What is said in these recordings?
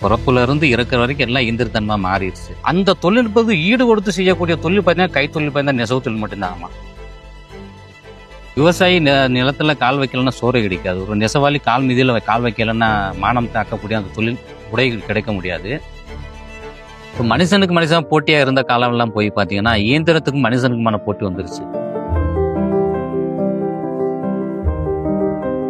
பிறப்புல இருந்து இருக்கிற வரைக்கும் எல்லாம் இயந்திரத்தன்மா மாறிடுச்சு. அந்த தொழில்நுட்பத்துக்கு ஈடு கொடுத்து செய்யக்கூடிய தொழில் பார்த்தீங்கன்னா கைத்தொழில் பார்த்தீங்கன்னா நெசவு தொழில் மட்டும்தான். விவசாயி நிலத்துல கால் வைக்கலன்னா சோறு கிடைக்காது. ஒரு நெசவாளி கால் மீதியில் கால் வைக்கலன்னா மானம் தாக்கக்கூடிய அந்த தொழில் உடைகள் கிடைக்க முடியாது. இப்போ மனுஷனுக்கு மனுஷன் போட்டியா இருந்த காலம் எல்லாம் போய் பார்த்தீங்கன்னா இயந்திரத்துக்கும் மனுஷனுக்குமான போட்டி வந்துருச்சு.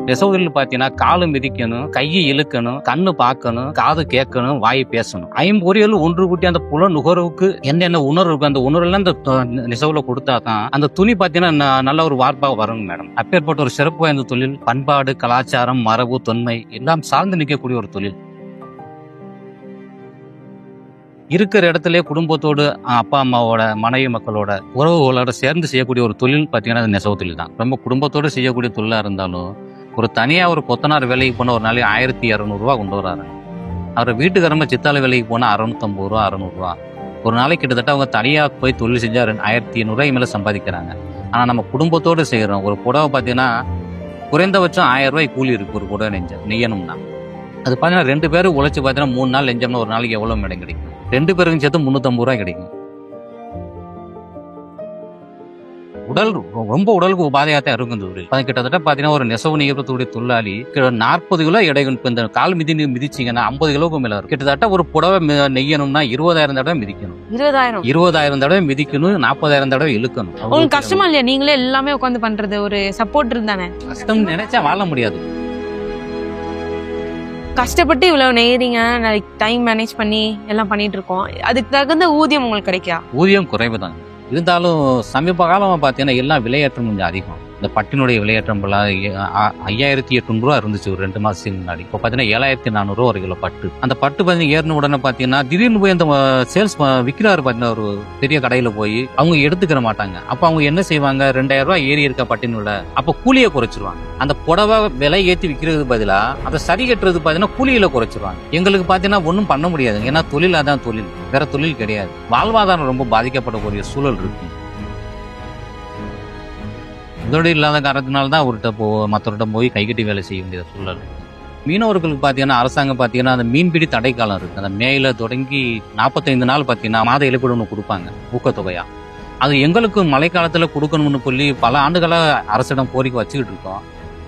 நெசவு தொழில் பார்த்தீங்கன்னா காலு மிதிக்கணும், கையை இழுக்கணும், கண்ணு பார்க்கணும், காது கேட்கணும், வாய் பேசணும். ஐம்பொறிகள் ஒன்று கூட்டி அந்த புல நுகர்வுக்கு என்னென்ன உணர்வு இருக்கு அந்த உணர்வுலாம் அந்த நெசவுல கொடுத்தா தான் அந்த துணி பார்த்தீங்கன்னா நல்ல ஒரு வார்ப்பாக வருங்க மேடம். அப்பேற்பட்ட ஒரு சிறப்பு வாய்ந்த தொழில். பண்பாடு, கலாச்சாரம், மரபு, தொன்மை எல்லாம் சார்ந்து நிற்கக்கூடிய ஒரு தொழில். இருக்கிற இடத்துல குடும்பத்தோடு அப்பா அம்மாவோட மனைவி மக்களோட உறவுகளோட சேர்ந்து செய்யக்கூடிய ஒரு தொழில் பார்த்தீங்கன்னா அது நெசவு தொழில் தான். ரொம்ப குடும்பத்தோடு செய்யக்கூடிய தொழிலாக இருந்தாலும் ஒரு தனியா ஒரு கொத்தனார் வேலைக்கு போன ஒரு நாளைக்கு 1200 கொண்டு வராரு. அவர் வீட்டுக்காரம்ப சித்தால வேலைக்கு போனா 650 600. ஒரு நாளைக்கு கிட்டத்தட்ட அவங்க தனியா போய் தொழில் செஞ்சா 1200 மேல சம்பாதிக்கிறாங்க. ஆனா நம்ம குடும்பத்தோடு செய்யறோம். ஒரு புடவை பார்த்தீங்கன்னா குறைந்தபட்சம் 1000 கூலி இருக்கு. ஒரு புடவை நெய்யணும்னா அது பார்த்தீங்கன்னா 2 பேரும் உழைச்சு பார்த்தீங்கன்னா 3 நாள் நெஞ்சோம்னா ஒரு நாளைக்கு எவ்வளவு மேடம் கிடைக்கும்? 2 பேருக்கும் சேர்த்து 350 கிடைக்கும். உடலுக்கு உபாதையாத்தான் இருக்கும் தொழில். கிட்டத்தட்ட பாத்தீங்கன்னா ஒரு நெசவு நெய்யக்கூடிய தொழிலாளி 40 கிலோ எடைகள். இப்ப இந்த கால் மிதிச்சீங்கன்னா 50 கிலோவுக்கு மேல இருக்கும். கிட்டத்தட்ட ஒரு புடவை நெய்யணும்னா 20,000 தடவை மிதிக்கணும். 20,000 தடவை மிதிக்கணும், 40,000 தடவை இழுக்கணும். உங்களுக்கு கஷ்டமா இல்லையா? நீங்களே எல்லாமே உட்காந்து பண்றது ஒரு சப்போர்ட் இருந்தானே? கஷ்டம் நினைச்சா வாழ முடியாது. கஷ்டப்பட்டு இவ்வளவு நெய்யறீங்க, டைம் மேனேஜ் பண்ணி எல்லாம் பண்ணிட்டு இருக்கோம். அதுக்கு தகுந்த ஊதியம் உங்களுக்கு கிடைக்கா? ஊதியம் குறைவுதான். இருந்தாலும் சமீப காலமா பாத்தீங்கன்னா எல்லாம் விலையேற்றம் கொஞ்சம் அதிகம். இந்த பட்டினுடைய விலையேற்றம் 5800 இருந்துச்சு ஒரு 2 மாசத்துக்கு முன்னாடி. இப்போ பாத்தீங்கன்னா 7400 ஒரு கிலோ பட்டு. அந்த பட்டு பாத்தீங்கன்னா ஏறின உடனே பாத்தீங்கன்னா திடீர்னு போய் அந்த சேல்ஸ் விற்கிறாரு பாத்தீங்கன்னா ஒரு பெரிய கடையில போய் அவங்க எடுத்துக்கிற மாட்டாங்க. அப்ப அவங்க என்ன செய்வாங்க? 2000 ஏறி இருக்க பட்டினோட அப்ப கூலியை குறைச்சிருவாங்க. அந்த புடவை விலை ஏற்றி விற்கிறது பதிலா அதை சரி கட்டுறது பாத்தீங்கன்னா கூலியில குறைச்சிருவாங்க. எங்களுக்கு பாத்தீங்கன்னா ஒன்றும் பண்ண முடியாது. ஏன்னா தொழில் அதான் தொழில், வேற தொழில் கிடையாது. வாழ்வாதாரம் ரொம்ப பாதிக்கப்படக்கூடிய சூழல் இருக்கு. முதலீடு இல்லாத காரணத்தினால்தான் மற்றவர்கிட்ட போய் கைகட்டி வேலை செய்ய வேண்டிய சூழல். மீனவர்களுக்கு பார்த்தீங்கன்னா அரசாங்கம் பார்த்தீங்கன்னா அந்த மீன்பிடி தடை காலம் இருக்கு. அந்த மேல தொடங்கி 45 நாள் பார்த்தீங்கன்னா மாத இழப்பீடு ஒன்று கொடுப்பாங்க ஊக்கத்தொகையா. அது எங்களுக்கு மழைக்காலத்தில் கொடுக்கணும்னு சொல்லி பல ஆண்டுகளாக அரசிடம் கோரிக்கை வச்சுக்கிட்டு இருக்கோம்.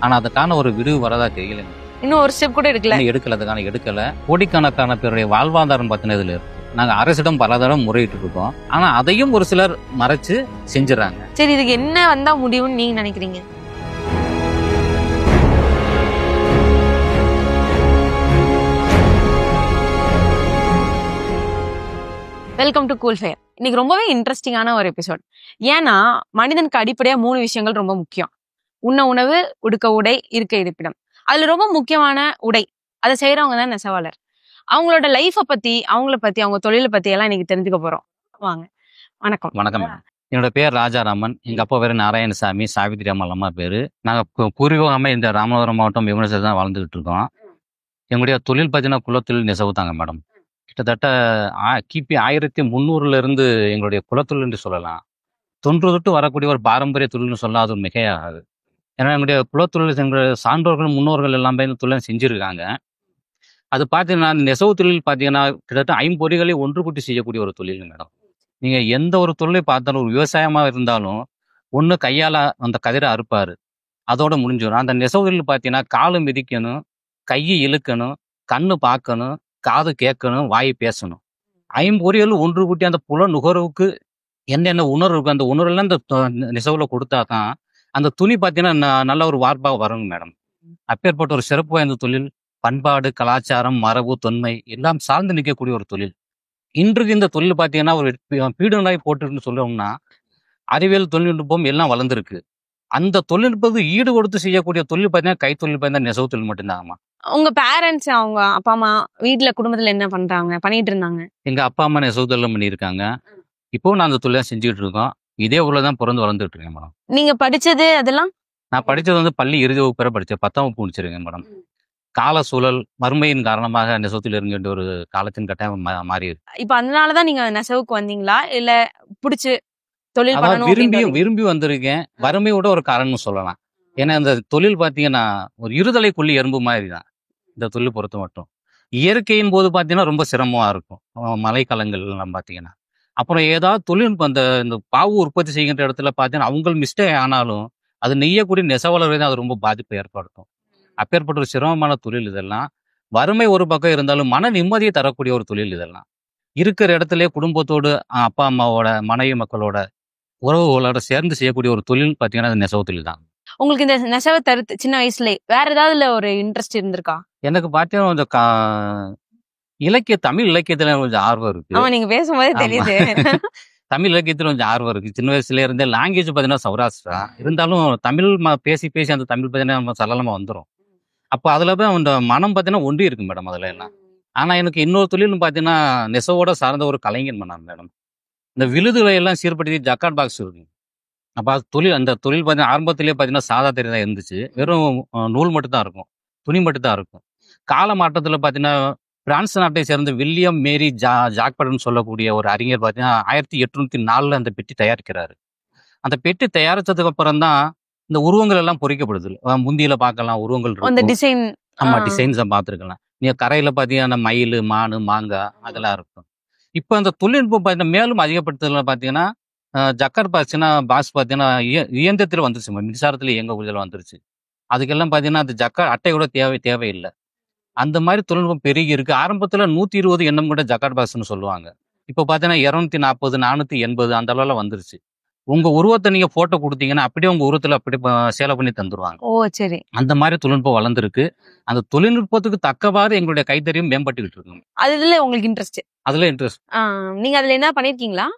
ஆனால் அதுக்கான ஒரு விடுவு வரதா தெரியலைங்க. இன்னும் ஒரு ஸ்டெப் கூட எடுக்கல. அதுக்கான எடுக்கல. கோடிக்கணக்கான பேருடைய வாழ்வாதாரம் பார்த்தீங்கன்னா இதுல இருக்கு. நாங்க அரசிடம் பல தடவை முறையிட்டு இருக்கோம். ஆனா அதையும் ஒரு சிலர் மறைச்சு செஞ்சுறாங்க. சரி, இதுக்கு என்ன வந்தா முடியும்னு நீங்க நினைக்கிறீங்க? Welcome to cool fair. இன்னைக்கு ரொம்பவே இன்ட்ரெஸ்டிங்கான ஒரு எபிசோட். ஏன்னா மனிதனுக்கு அடிப்படையா 3 விஷயங்கள் ரொம்ப முக்கியம். உண்ண உணவு, உடுக்க உடை, இருக்க இருப்பிடம். அதுல ரொம்ப முக்கியமான உடை. அதை செய்யறவங்க தான் நெசவாளர். அவங்களோட லைஃபை பத்தி, அவங்கள பத்தி, அவங்க தொழிலை பத்தி எல்லாம் இன்னைக்கு தெரிஞ்சுக்க போறோம். வாங்க. வணக்கம். வணக்கம். என்னோட பேர் ராஜாராமன். எங்க அப்பா பேரு நாராயணசாமி, சாவித்திரி அம்மா அம்மா பேரு. நாங்க பூர்வீகமா இந்த ராமநாதபுரம் மாவட்டம் விமனசத்தில் தான் வாழ்ந்துகிட்டு இருக்கோம். எங்களுடைய தொழில் பார்த்தீங்கன்னா குலத்தொழில் நெசவு தாங்க மேடம். கிட்டத்தட்ட கிபி 1300 இருந்து எங்களுடைய குலத்தொழில் என்று சொல்லலாம். தொன்று தொட்டு வரக்கூடிய ஒரு பாரம்பரிய தொழில்னு சொல்லலாம். அது மிகையாகாது. ஏன்னா எங்களுடைய குலத்தொழில் எங்களுடைய சான்றோர்கள் முன்னோர்கள் எல்லாமே இந்த தொழில் செஞ்சிருக்காங்க. அது பார்த்தீங்கன்னா நெசவு தொழில் பார்த்தீங்கன்னா கிட்டத்தட்ட 5 பொறிகளை ஒன்று கூட்டி செய்யக்கூடிய ஒரு தொழில் மேடம். நீங்க எந்த ஒரு தொழிலை பார்த்தாலும், ஒரு விவசாயமா இருந்தாலும் ஒன்று கையால அந்த கதிரை அறுப்பாரு, அதோட முடிஞ்சிடும். அந்த நெசவு தொழில் பார்த்தீங்கன்னா காலு மிதிக்கணும், கையை இழுக்கணும், கண்ணு பார்க்கணும், காது கேட்கணும், வாய் பேசணும். 5 பொறிகள் ஒன்று கூட்டி அந்த புல நுகர்வுக்கு என்னென்ன உணர்வு இருக்கு அந்த உணர்வுலாம் இந்த நெசவுல கொடுத்தா தான் அந்த துணி பார்த்தீங்கன்னா நல்ல ஒரு வார்ப்பாக வருங்க மேடம். அப்பேற்பட்ட ஒரு சிறப்பு வாய்ந்த தொழில். பண்பாடு, கலாச்சாரம், மரபு, தொன்மை எல்லாம் சார்ந்து நிற்கக்கூடிய ஒரு தொழில். இன்றைக்கு இந்த தொழில் பார்த்தீங்கன்னா ஒரு பீடுநாய் போட்டுன்னு சொல்லணும்னா அறிவியல் தொழில்நுட்பம் எல்லாம் வளர்ந்துருக்கு. அந்த தொழில்நுட்பத்துக்கு ஈடு கொடுத்து செய்யக்கூடிய தொழில் பார்த்தீங்கன்னா கைத்தொழில் பார்த்தீங்கன்னா நெசவு தொழில் மட்டும்தான். உங்க பேரண்ட்ஸ், அவங்க அப்பா அம்மா வீட்டுல குடும்பத்துல என்ன பண்ணிட்டு இருந்தாங்க? எங்க அப்பா அம்மா நெசவு தொழில் பண்ணியிருக்காங்க. இப்போ நான் அந்த தொழிலை செஞ்சுக்கிட்டு இருக்கோம். இதே ஊர்ல தான் பிறந்து வளர்ந்துட்டு இருக்கேன் மேடம். நீங்க படிச்சது அதெல்லாம்? நான் படிச்சது வந்து பள்ளி இறுதி வகுப்பு வரை படிச்சேன். 10ஆம் வகுப்பு முடிச்சிருக்கேன் மேடம். கால சூழல் வறுமையின் காரணமாக நெசவுத்தில் இருக்கின்ற ஒரு காலத்தின் கட்டாயம் மாறி இருக்கு. இப்ப அதனாலதான் நீங்க நெசவுக்கு வந்தீங்களா, இல்ல பிடிச்சு தொழில் விரும்பி வந்திருக்கேன்? வறுமையோட ஒரு காரணம்னு சொல்லலாம். ஏன்னா இந்த தொழில் பாத்தீங்கன்னா ஒரு இருதலை கொல்லி எறும்பு மாதிரி தான் இந்த தொழில் பொறுத்த மட்டும். இயற்கையின் போது பார்த்தீங்கன்னா ரொம்ப சிரமமா இருக்கும். மழைக்காலங்கள்லாம் பார்த்தீங்கன்னா. அப்புறம் ஏதாவது தொழில்நுட்பம் இந்த பாவு உற்பத்தி செய்கின்ற இடத்துல பார்த்தீங்கன்னா, அவங்க மிஸ்டேக் ஆனாலும், அது நெய்யக்கூடிய நெசவாளர்கள் தான் அது ரொம்ப பாதிப்பை ஏற்படுத்தும். அப்பேற்பட்ட ஒரு சிரமமான தொழில் இதெல்லாம். வறுமை ஒரு பக்கம் இருந்தாலும், மன நிம்மதியை தரக்கூடிய ஒரு தொழில் இதெல்லாம். இருக்கிற இடத்திலேயே குடும்பத்தோடு, அப்பா, அம்மாவோட, மனைவி மக்களோட, உறவுகளோட சேர்ந்து செய்யக்கூடிய ஒரு தொழில் பார்த்தீங்கன்னா, அது நெசவு தொழில் தான். உங்களுக்கு இந்த நெசவை தவிர்த்து சின்ன வயசுல வேற ஏதாவதுல ஒரு இன்ட்ரெஸ்ட் இருந்திருக்கா? எனக்கு பார்த்தீங்கன்னா கொஞ்சம் தமிழ் இலக்கியத்துல கொஞ்சம் ஆர்வம் இருக்கு. ஆமா, நீங்க பேசும்போதே ஆமா. தெரியுது. தமிழ் இலக்கியத்துல கொஞ்சம் ஆர்வம் இருக்கு. சின்ன வயசுல இருந்தே லாங்குவேஜ் பார்த்தீங்கன்னா சௌராஷ்டிரா. இருந்தாலும் தமிழ் பேசி பேசி அந்த தமிழ் பார்த்தீங்கன்னா நம்ம சரளமா வந்துரும். அப்போ அதுல தான் அந்த மனம் பார்த்தீங்கன்னா ஒன்றி இருக்கு மேடம் அதுல எல்லாம். ஆனா எனக்கு இன்னொரு தொழில்னு பார்த்தீங்கன்னா நெசவோட சார்ந்த ஒரு கலைஞன் பண்ணாங்க மேடம். இந்த விழுதுகளை எல்லாம் சீர்படுத்தி ஜக்கார்ட் பாக்ஸ் இருக்கு. அப்ப அந்த தொழில் பார்த்தீங்கன்னா ஆரம்பத்திலேயே பார்த்தீங்கன்னா சாதா தெரியா தான் இருந்துச்சு. வெறும் நூல் மட்டும் தான் இருக்கும். துணி மட்டும் தான் இருக்கும். கால மாற்றத்துல பார்த்தீங்கன்னா பிரான்ஸ் நாட்டை சேர்ந்த வில்லியம் மேரி ஜாக்பர்ட்னு சொல்லக்கூடிய ஒரு அறிஞர் பார்த்தீங்கன்னா 1804 அந்த பெட்டி தயாரிக்கிறாரு. அந்த பெட்டி தயாரிச்சதுக்கு அப்புறம் தான் இந்த உருவங்கள் எல்லாம் பொறிக்கப்படுது. முந்தியில பார்க்கலாம் உருவங்கள் அந்த இருக்கும். டிசைன். ஆமா, டிசைன்ஸை பார்த்துருக்கலாம். நீங்க கரையில பார்த்தீங்கன்னா மயில், மானு, மாங்காய் அதெல்லாம் இருக்கும். இப்போ அந்த தொழில்நுட்பம் பார்த்தீங்கன்னா மேலும் அதிகப்படுத்துதல பார்த்தீங்கன்னா ஜக்கர் பாஸ் பார்த்தீங்கன்னா இயந்திரத்தில் வந்துருச்சு, மின்சாரத்தில் இயங்கக்கூடியதில் வந்துருச்சு. அதுக்கெல்லாம் பார்த்தீங்கன்னா அந்த ஜக்கர் அட்டையோட தேவையில்லை. அந்த மாதிரி தொழில்நுட்பம் பெருகி இருக்கு. ஆரம்பத்துல 120 எண்ணம் கூட ஜக்கார்ட் பாக்ஸ்ன்னு சொல்லுவாங்க. இப்போ பார்த்தீங்கன்னா 240, 480 அந்த அளவுல வந்துருச்சு. உங்க உருவத்தை நீங்க போட்டோ கொடுத்தீங்கன்னா அப்படியே உங்க உருவத்துல அப்படியே சேலை பண்ணி தந்துருவாங்க. ஓ சரி. அந்த மாதிரி தொழில்நுட்பம் வளர்ந்துருக்கு. அந்த தொழில்நுட்பத்துக்கு தக்கவாறு எங்களுடைய கைத்தறியும் மேம்பட்டுக்கிட்டு இருக்கு. அதுல உங்களுக்கு இன்ட்ரெஸ்ட்? அதுல இன்ட்ரெஸ்ட். நீங்க அதுல என்ன பண்ணிருக்கீங்களா?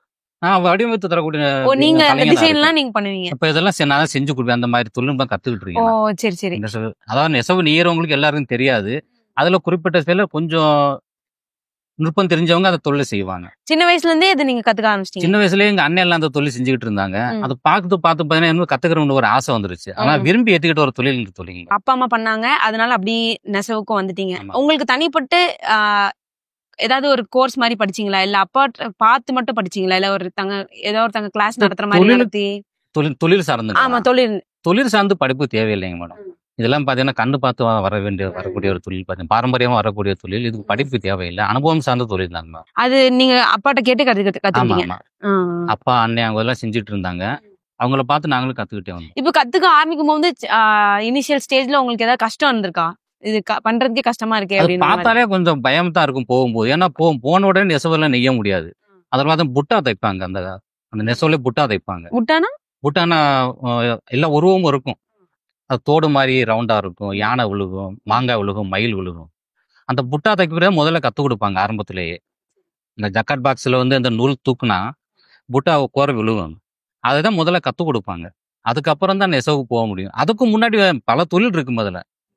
வடிவமைத்து தரக்கூடிய நீங்க அந்த டிசைன்லாம் நீங்க பண்ணுவீங்க. இப்ப இதெல்லாம் நான் செஞ்சு கொடுப்பேன். அந்த மாதிரி தொழில்நுட்பம் கத்துக்கிட்டு இருக்கேன். ஓ சரி சரி. அதாவது நெசவு நெய்யறவங்களுக்கு எல்லாருக்கும் தெரியாது. அதுல குறிப்பிட்ட சில கொஞ்சம் நுட்பம் தெரிஞ்சவங்க அந்த தொழிலை செய்வாங்க. சின்ன வயசுல இருந்தே இது நீங்க கத்துக்க ஆரம்பிச்சிட்டீங்க? சின்ன வயசுலயே எங்க அண்ணன் எல்லாம் அந்த தொழில் செஞ்சுக்கிட்டு இருந்தாங்க. அதை பார்த்து பார்த்தீங்கன்னா கத்துக்கிறவங்க ஒரு ஆசை வந்துருச்சு. ஆனா விரும்பி ஏத்துக்கிட்ட ஒரு தொழில் இந்த தொழில். அப்பா அம்மா பண்ணாங்க, அதனால அப்படி நெசவுக்கும் வந்துட்டீங்க. உங்களுக்கு தனிப்பட்டு ஏதாவது ஒரு கோர்ஸ் மாதிரி படிச்சீங்களா, இல்ல அப்பா பார்த்து மட்டும் படிச்சீங்களா, இல்ல ஏதோ ஒருத்தங்க கிளாஸ் நடத்துற மாதிரி நடத்தி? தொழில் சார்ந்து. ஆமா, தொழில் சார்ந்து படிப்பு தேவையில்லைங்க மேடம். இதெல்லாம் பாத்தீங்கன்னா கண்டு பார்த்து வரக்கூடிய ஒரு தொழில் பாத்தீங்கன்னா பாரம்பரியமா வரக்கூடிய தொழில். இதுக்கு படிப்பு தேவையில்லை, அனுபவம் சார்ந்த தொழில் தான். அது நீங்க அப்பாட்ட கேட்டு கத்துக்கிட்டீங்க? அப்பா அண்ணன் அவங்க எல்லாம் செஞ்சுட்டு இருந்தாங்க. அவங்கள பார்த்து நாங்களும் கத்துக்கிட்டே வந்தோம். இப்ப கத்துக்க ஆரம்பிக்கும் போது இனிஷியல் ஸ்டேஜ்ல உங்களுக்கு ஏதாவது கஷ்டம் இருந்திருக்கா? இது பண்றதுக்கே கஷ்டமா இருக்கே அப்படின்னு பார்த்தாலே கொஞ்சம் பயம் தான் இருக்கும் போகும்போது. ஏன்னா போன உடனே நெசவெல்லாம் நெய்ய முடியாது. அதனால புட்டா தைப்பாங்க. அந்த நெசவுல புட்டா தைப்பாங்க. புட்டானா எல்லாம் உருவமும் இருக்கும். அது தோடு மாதிரி ரவுண்டா இருக்கும். யானை விழுகும், மாங்காய் விழுகும், மயில் விழுகும். அந்த புட்டா தைக்க முதல்ல கத்துக் கொடுப்பாங்க ஆரம்பத்திலேயே. இந்த ஜக்கார்ட் பாக்ஸ்ல அந்த நூல் தூக்குனா புட்டா கோர விழுகும். அதுதான் முதல்ல கத்துக் கொடுப்பாங்க. அதுக்கப்புறம் தான் நெசவுக்கு போக முடியும். அதுக்கு முன்னாடி பல தொழில் இருக்கு.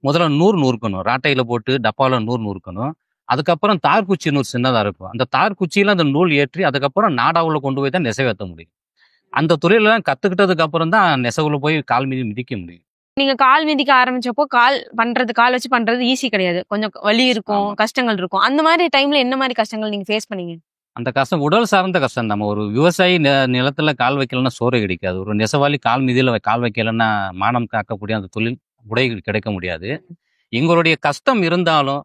முதல்ல நூறு நூறுக்கணும். ராட்டையில போட்டு டப்பால நூறு நூறுக்கணும். அதுக்கப்புறம் தார்குச்சி நூறு சின்னதா இருக்கும். அந்த தார்குச்சியில அந்த நூல் ஏற்றி அதுக்கப்புறம் நாடாவுல கொண்டு போய் தான் நெசவேற்ற முடியும். அந்த தொழிலெல்லாம் கத்துக்கிட்டதுக்கு அப்புறம் தான் நெசவுல போய் கால் மீதி மிதிக்க முடியும். நீங்க கால் மிதிக்க ஆரம்பிச்சப்போ கால் வச்சு பண்றது ஈஸி கிடையாது. கொஞ்சம் வலி இருக்கும், கஷ்டங்கள் இருக்கும். அந்த மாதிரி டைம்ல என்ன மாதிரி கஷ்டங்கள் நீங்க ஃபேஸ் பண்ணீங்க? அந்த கஷ்டம் உடல் சார்ந்த கஷ்டம். நம்ம ஒரு விவசாயி நிலத்துல கால் வைக்கலன்னா சோறு கிடைக்காது. ஒரு நெசவாளி கால் மீதியில கால் வைக்கலன்னா மானம் காக்கக்கூடிய அந்த தொழில் உடைகள் கிடைக்க முடியாது. எங்களுடைய கஷ்டம் இருந்தாலும்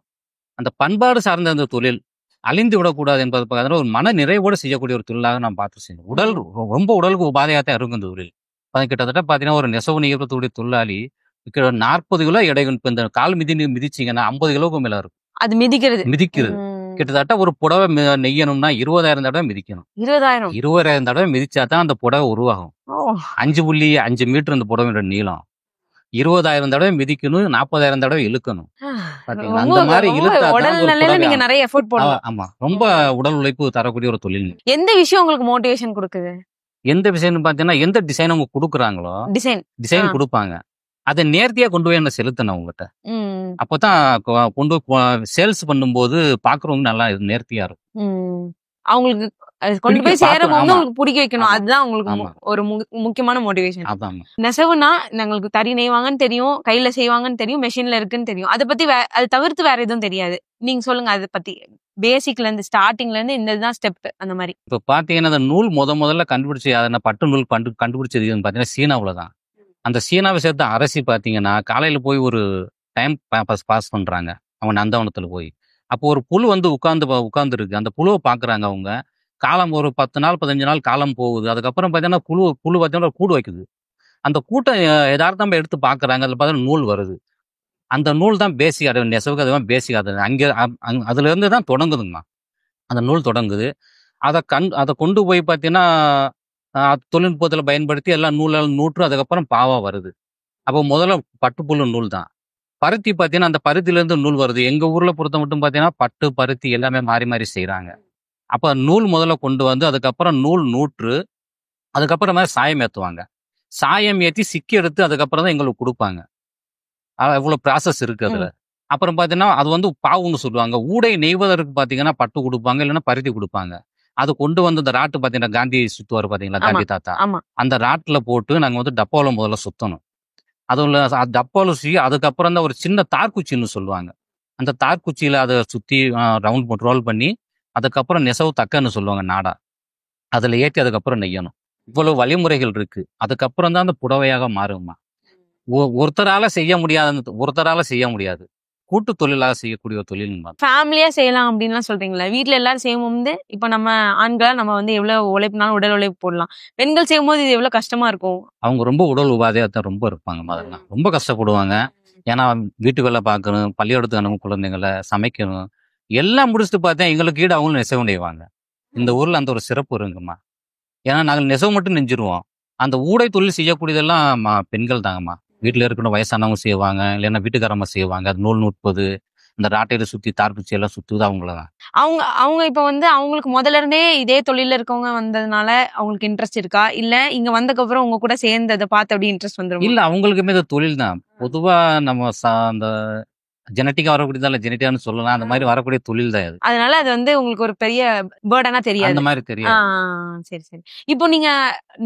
அந்த பண்பாடு சார்ந்த அந்த தொழில் அழிந்து விடக்கூடாது என்பது பார்த்தீங்கன்னா ஒரு மன நிறைவோடு செய்யக்கூடிய ஒரு தொழிலாக நான் பார்த்து செய்யணும். ரொம்ப உடலுக்கு உபாதையாத்தான் இருக்கும் இந்த தொழில். கிட்டத்தட்ட பார்த்தீங்கன்னா ஒரு நெசவு நெய்யக்கூடிய தொழிலாளி 40 கிலோ எடை. இப்போ இந்த கால் மிதிச்சிங்கன்னா 50 கிலோவுக்கு மேல இருக்கும். அது மிதிக்கிறது கிட்டத்தட்ட ஒரு புடவை நெய்யணும்னா 20,000 தடவை மிதிக்கணும். 20,000 தடவை மிதிச்சா தான் அந்த புடவை உருவாகும். 5.5 மீட்டர் அந்த புடவை நீளம். 20,000 தடவை மிதிக்கணும், 40,000 தடவை இழுக்கணும். அந்த மாதிரி ஆமா, ரொம்ப உடல் உழைப்பு தரக்கூடிய ஒரு தொழில். எந்த விஷயம் உங்களுக்கு மோட்டிவேஷன் கொடுக்குது? எந்த விஷயம் பாத்தீங்கன்னா எந்த டிசைன் அவங்க கொடுக்குறாங்களோ டிசைன் கொடுப்பாங்க. அதை நேர்த்தியா கொண்டு போய் என்ன செலுத்தணும் அவங்ககிட்ட. அப்பதான் கொண்டு சேல்ஸ் பண்ணும்போது பாக்குறவங்க நல்லா நேர்த்தியா இருக்கும். அவங்களுக்கு கொண்டு போய் சேரும் போது உங்களுக்கு பிடிக்க வைக்கணும். அதுதான் உங்களுக்கு ஒரு முக்கியமான மோட்டிவேஷன். நெசவுனா உங்களுக்கு தறி நெய்வாங்கன்னு தெரியும், கையில செய்வாங்கன்னு தெரியும், மெஷின்ல இருக்குன்னு தெரியும். அதை பத்தி அது தவிர்த்து வேற எதுவும் தெரியாது. நீங்க சொல்லுங்க அதை பத்தி. பேசிக்ல இருந்து ஸ்டார்டிங்ல இருந்து இந்த இதுதான் ஸ்டெப் அந்த மாதிரி. இப்ப பாத்தீங்கன்னா அந்த நூல் முதல்ல கண்டுபிடிச்சு அதை பட்டு நூல் கண்டுபிடிச்சது பாத்தீங்கன்னா சீனாவுல தான். அந்த சீனாவை சேர்த்த அரசி பாத்தீங்கன்னா காலையில போய் ஒரு டைம் பாஸ் பண்றாங்க அவங்க நந்தவனத்துல போய். அப்போ ஒரு புழு வந்து உட்கார்ந்து இருக்கு. அந்த புழுவை பாக்குறாங்க அவங்க. காலம் ஒரு 10 நாள் 15 நாள் காலம் போகுது. அதுக்கப்புறம் பார்த்தீங்கன்னா புழு புழு பார்த்தீங்கன்னா கூடு வைக்குது. அந்த கூட்ட எதார்த்தமா எடுத்து பாக்குறாங்க. அதுல பார்த்தீங்கன்னா நூல் வருது. அந்த நூல் தான் பேசிக். அது நெசவுக்கு அதுதான் பேசிக். அது அங்க அதுல இருந்து தான் தொடங்குதுங்கம்மா. அந்த நூல் தொடங்குது. அத கொண்டு போய் பார்த்தீங்கன்னா, தொழில்நுட்பத்துல பயன்படுத்தி எல்லாம் நூலால நூற்று அதுக்கப்புறம் பாவா வருது. அப்போ முதல்ல பட்டுப்புழு நூல் தான். பருத்தி பார்த்தீங்கன்னா, அந்த பருத்தியிலேருந்து நூல் வருது. எங்க ஊர்ல பொறுத்த மட்டும் பார்த்தீங்கன்னா, பட்டு, பருத்தி எல்லாமே மாறி மாறி செய்றாங்க. அப்ப நூல் முதல்ல கொண்டு வந்து, அதுக்கப்புறம் நூல் நூற்று, அதுக்கப்புறமா சாயம் ஏத்துவாங்க. சாயம் ஏத்தி சிக்கி எடுத்து அதுக்கப்புறம் தான் எங்களுக்கு குடுப்பாங்க. இவ்வளோ ப்ராசஸ் இருக்கு அதுல. ம். அப்புறம் பார்த்தீங்கன்னா, அது வந்து பாவுன்னு சொல்லுவாங்க. ஊடை நெய்வதற்கு பார்த்தீங்கன்னா, பட்டு குடுப்பாங்க, இல்லன்னா பருத்தி குடுப்பாங்க. அது கொண்டு வந்து இந்த ராட்டு பார்த்தீங்கன்னா, காந்தி சுத்துவாரு பார்த்தீங்களா, ஆமா, காந்தி தாத்தா. ஆமா. அந்த ராட்ல போட்டு நாங்க வந்து டப்பாவுல முதல்ல சுத்தணும். அதுல டப்பாவுல சுத்தி அதுக்கப்புறம் தான் ஒரு சின்ன தார்குச்சின்னு சொல்லுவாங்க. அந்த தார்குச்சியில அத சுத்தி ரவுண்ட் போட்டு ரோல் பண்ணி, அதுக்கப்புறம் நெசவு தக்கன்னு சொல்லுவாங்க நாடா. அதுல ஏத்தி அதுக்கப்புறம் நெய்யணும். இவ்வளவு வழிமுறைகள் இருக்கு. அதுக்கப்புறம் தான் அந்த புடவையாக மாறும்மா. ஒருத்தரால செய்ய முடியாது. கூட்டு தொழிலாக செய்யக்கூடிய ஒரு தொழில்மா. ஃபேமிலியா செய்யலாம் அப்படின்லாம் சொல்றீங்களா? வீட்ல எல்லாரும் செய்யும்போது, இப்ப நம்ம ஆண்களா நம்ம வந்து எவ்வளவு உழைப்புனாலும் உடல் உழைப்பு போடலாம். பெண்கள் செய்யும்போது இது எவ்வளவு கஷ்டமா இருக்கும்? அவங்க ரொம்ப உடல் உபாதையா தான் ரொம்ப இருப்பாங்க அதெல்லாம். ரொம்ப கஷ்டப்படுவாங்க. ஏன்னா வீட்டு வேலை பார்க்கணும், பள்ளிக்கூடத்துக்கு அனுப்பணும் குழந்தைங்கள, சமைக்கணும். எல்லாம் முடிச்சுட்டு பார்த்தா எங்களுக்கு ஈடு அவங்களும் நெசவு நெய்வாங்க. இந்த ஊர்ல அந்த ஒரு சிறப்பு இருக்குங்கம்மா. ஏன்னா நாங்க நெசவு மட்டும் நெஞ்சிருவோம். அந்த ஊடை தொழில் செய்யக்கூடியதெல்லாம் பெண்கள் தாங்கம்மா. வீட்ல இருக்கணும் வயசானவங்க செய்வாங்க. இல்லைன்னா வீட்டுக்காரம்மா செய்வாங்க. அது நூல் நூற்பது, இந்த ராட்டையில சுத்தி தார்குச்சி எல்லாம் சுத்துவது அவங்கள தான். அவங்க அவங்க இப்ப வந்து அவங்களுக்கு முதல்ல இருந்தே இதே தொழில்ல இருக்கவங்க வந்ததுனால அவங்களுக்கு இன்ட்ரெஸ்ட் இருக்கா? இல்ல இங்க வந்ததுக்கப்புறம் உங்க கூட சேர்ந்து அத பார்த்து அப்படியே இன்ட்ரெஸ்ட் வந்துருமா? இல்ல அவங்களுக்குமே இது தொழில் தான். பொதுவா நம்ம அந்த ஜெனட்டிக்கா வரக்கூடியதால ஜெனட்டிக்கான்னு சொல்லலாம். அந்த மாதிரி வரக்கூடிய தொழில் தான் அது. அதனால அது வந்து உங்களுக்கு ஒரு பெரிய பர்டனா தெரியாது. அந்த மாதிரி ஆ, தெரியாது. சரி, சரி. இப்போ நீங்க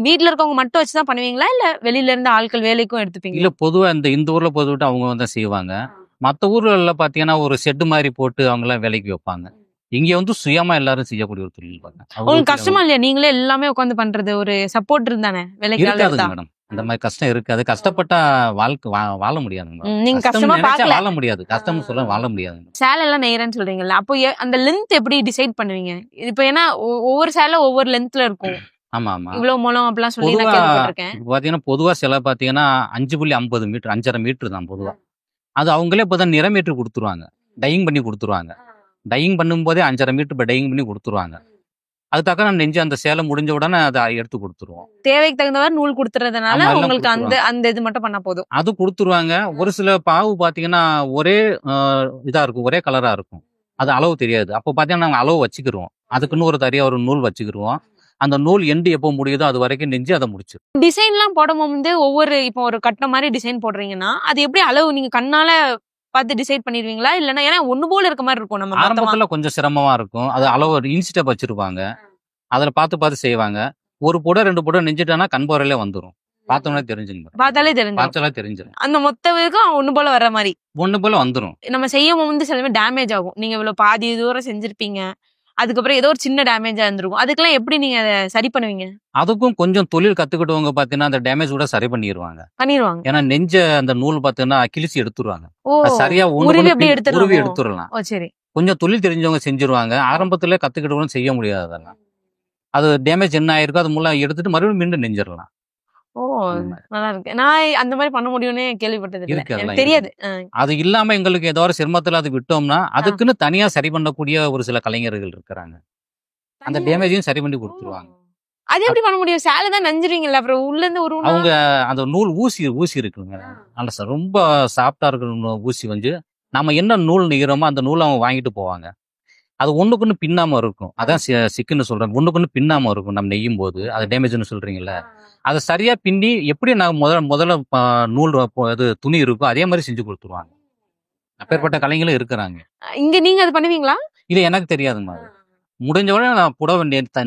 வீட்ல இருக்கவங்க மட்டும் வச்சு தான் பண்ணுவீங்களா? இல்ல வெளியில இருந்து ஆட்கள் வேலைக்கும் எடுத்துப்பீங்களா? இல்ல பொதுவா இந்த ஊர்ல பொதுவிட்டு அவங்க வந்து செய்வாங்க. மத்த ஊர்கள்ல பார்த்தீங்கன்னா, ஒரு ஷெட் மாரி போட்டு அவங்கலாம் வேலைக்கு வைப்பாங்க. இங்க வந்து சுயமா எல்லாரும் செய்யக்கூடிய ஒரு தொழில் பாருங்க. உங்களுக்கு கஷ்டமா இல்லையா? நீங்களே எல்லாமே உட்காந்து பண்றது ஒரு சப்போர்ட் இருந்தானே வேலைக்கு ஆள் இருக்காதுங்க இருந்தா? மேடம். அந்த மாதிரி கஷ்டம் இருக்காது. கஷ்டப்பட்டா வாழ்க்கை வாழ முடியாதுங்க மேடம். நீங்க கஷ்டம் கஷ்டமா நினைச்சா பார்க்கல. வாழ முடியாது. கஷ்டம்னு சொல்ல வாழ முடியாதுங்க. சேலை எல்லாம் நெய்யறேன்னு சொல்றீங்கல்ல. அப்போ அந்த லென்த் எப்படி டிசைட் பண்ணுவீங்க? இப்போ ஏன்னா ஒவ்வொரு சேலை ஒவ்வொரு லென்த்ல இருக்கும். ஆமா, ஆமா. இவ்வளவு முழம் அப்படிலாம் சொல்லி நான் பொதுவா கேள்விப்பட்டிருக்கேன். இப்ப பார்த்தீங்கன்னா, பொதுவா சில பார்த்தீங்கன்னா 5.50 மீட்டர் 5.5 மீட்டர் தான் பொதுவா. அது அவங்களே இப்பதான் நிற மீட்டர் குடுத்துருவாங்க. டையிங் பண்ணி குடுத்துருவாங்க. டையிங் பண்ணும்போதே 5.5 மீட்டர் டையிங் பண்ணி குடுத்துருவாங்க. அதுக்காக நான் நெஞ்சு அந்த சேலை முடிஞ்ச உடனே அத எடுத்து குடுத்துருவோம். தேவைக்கு தகுந்த மாதிரி நூல் குடுத்துறதுனால ஆமா, எல்லாம் உங்களுக்கு அந்த குடுத்துருவாங்க. அந்த இது மட்டும் பண்ணா போதும். அது குடுத்துருவாங்க. ஒரு சில பாவு பார்த்தீங்கன்னா, ஒரே இதா இருக்கும். ஒரே கலரா இருக்கும். அது அளவு தெரியாது. அப்போ பார்த்தீங்கன்னா, நாங்க அளவு வச்சுக்கிருவோம். அதுக்குன்னு ஒரு தனியா ஒரு நூல் வச்சுக்கிருவோம். அந்த நூல் எண்டு எப்போ முடியுதோ அது வரைக்கும் நெஞ்சு அத முடிச்சிரும். டிசைன்லாம் போடும்போது ஒவ்வொரு இப்போ ஒரு கட்ட மாதிரி டிசைன் போடுறீங்கன்னா, அது எப்படி அளவு நீங்க கண்ணால பார்த்து டிசைட் பண்ணிருவீங்களா? இல்லன்னா ஏன்னா ஒண்ணு போல இருக்க மாதிரி இருக்கும் நம்ம மொத்தமா. ஆரம்பத்துல கொஞ்சம் சிரமமா இருக்கும். அது அளவு ஒரு இன்ச் டேப் வச்சிருப்பாங்க. அதுல பார்த்து செய்வாங்க. ஒரு புடை 2 புடை நெஞ்சுட்டோம்னா கண் பார்வையிலே வந்துரும். பார்த்தோம்னே தெரிஞ்சுங்க. பார்த்தாலே தெரிஞ்சிடும். பார்த்தாலே தெரிஞ்சிரும். அந்த மொத்த இதுக்கும் ஒண்ணு போல வர்ற மாதிரி. ஒண்ணு போல வந்துரும். நம்ம செய்யும்போது சில டேமேஜ் ஆகும். நீங்க இவ்வளவு பாதி தூரம் செஞ்சிருப்பீங்க. அதுக்கப்புறம் ஏதோ ஒரு சின்ன டேமேஜா இருந்திருக்கும். அதுக்கெல்லாம் எப்படி நீங்க அத சரி பண்ணுவீங்க? அதுக்கும் கொஞ்சம் தொழில் கத்துக்கிட்டவங்க பார்த்தீங்கன்னா, அந்த டேமேஜ் கூட சரி பண்ணிருவாங்க. பண்ணிருவாங்க. ஏன்னா நெஞ்ச அந்த நூல் பார்த்தீங்கன்னா கிழிச்சு எடுத்துருவாங்க. ஓ! அது சரியா உருவி அப்படியே உருவி எடுத்துடலாமோ? எடுத்துடலாம். ஓ, சரி. கொஞ்சம் தொழில் தெரிஞ்சவங்க செஞ்சுருவாங்க. ஆரம்பத்திலே கத்துக்கிட்டவங்களும் செய்ய முடியாது அதெல்லாம். அது டேமேஜ் என்ன ஆயிருக்கோ அது முள்ள எடுத்துட்டு மறுபடியும் மீண்டும் நெஞ்சிடலாம். ஓ! அந்த மாரி. நல்லா இருக்கு. நான் அந்த மாதிரி பண்ண முடியும்னே கேள்விப்பட்டது இல்ல. இருக்கு அதெல்லாம் எனக்கு தெரியாது. அது இல்லாம எங்களுக்கு ஏதோ ஒரு சிரமத்துல அது விட்டோம்னா, அதுக்குன்னு தனியா சரி பண்ணக்கூடிய ஒரு சில கலைஞர்கள் இருக்கிறாங்க. அந்த டேமேஜையும் சரி பண்ணி குடுத்துருவாங்க. அது எப்படி பண்ண முடியும்? சேலை தான் நஞ்சிருவீங்கல்ல. அப்புறம் உள்ள இருந்து உருவுனா? அவங்க அந்த நூல் ஊசி இருக்குங்க. நல்ல ரொம்ப சாஃப்ட்டா இருக்கிற ஊசி வந்து, நம்ம என்ன நூல் நெய்கிறோமோ அந்த நூல அவங்க வாங்கிட்டு போவாங்க. அது ஒண்ணுக்கொண்ணு பின்னாம இருக்கும். அதான் சிக்குன்னு சொல்றேன். ஒண்ணுக்கொண்ணு பின்னாம இருக்கும் நம்ம நெய்யும்போது. அது டேமேஜ்ன்னு சொல்றீங்கல்ல. அத சரியா பின்னி எப்படி நான் முதல்ல நூல் இது துணி இருக்கோ அதே மாரி செஞ்சு குடுத்துருவாங்க. அப்பேற்பட்ட கலைஞர்களும் இருக்கிறாங்க. இங்க நீங்க அது பண்ணுவீங்களா? இது எனக்கு தெரியாதும்மா அது. முடிஞ்ச உடனே நான் புடவை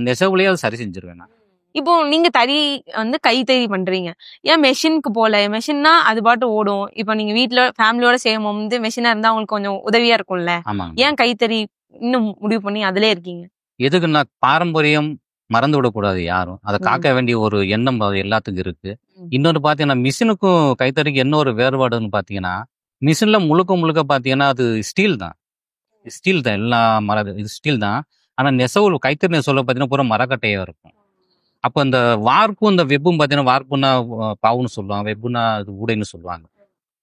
நெசவுலயே அதை சரி செஞ்சிருவேன் நான். இப்போ நீங்க தறி வந்து கைத்தறி பண்றீங்க. ஏன் மெஷினுக்கு போல? மெஷின்னா அது பாட்டு ஓடும். இப்போ நீங்க வீட்ல ஃபேமிலியோட செய்யும்போது மெஷினா இருந்தா உங்களுக்கு கொஞ்சம் உதவியா இருக்கும்ல. ஆமாங்க. ஏன் கைத்தறி இன்னும் முடிவு பண்ணி அதிலே இருக்கீங்க? எதுக்குன்னா பாரம்பரியம் மறந்து விடக்கூடாது யாரும். அதை காக்க வேண்டிய ஒரு எண்ணம் எல்லாத்துக்கும் இருக்கு. இன்னொரு பாத்தீங்கன்னா மிஷினுக்கும் கைத்தறிக்கும் என்ன ஒரு வேறுபாடுன்னு பாத்தீங்கன்னா, மிஷின்ல முழுக்க பாத்தீங்கன்னா அது ஸ்டீல் தான். ஸ்டீல் தான் எல்லா இது ஸ்டீல் தான். ஆனா நெசவு கைத்தறி நெசவுல பார்த்தீங்கன்னா பூரா மரக்கட்டையா இருக்கும். அப்போ அந்த வார்ப்பும் இந்த வெப்பும் பார்த்தீங்கன்னா வார்ப்புன்னா பாவுன்னு சொல்லுவாங்க, வெப்புன்னா அது ஊடைன்னு சொல்லுவாங்க.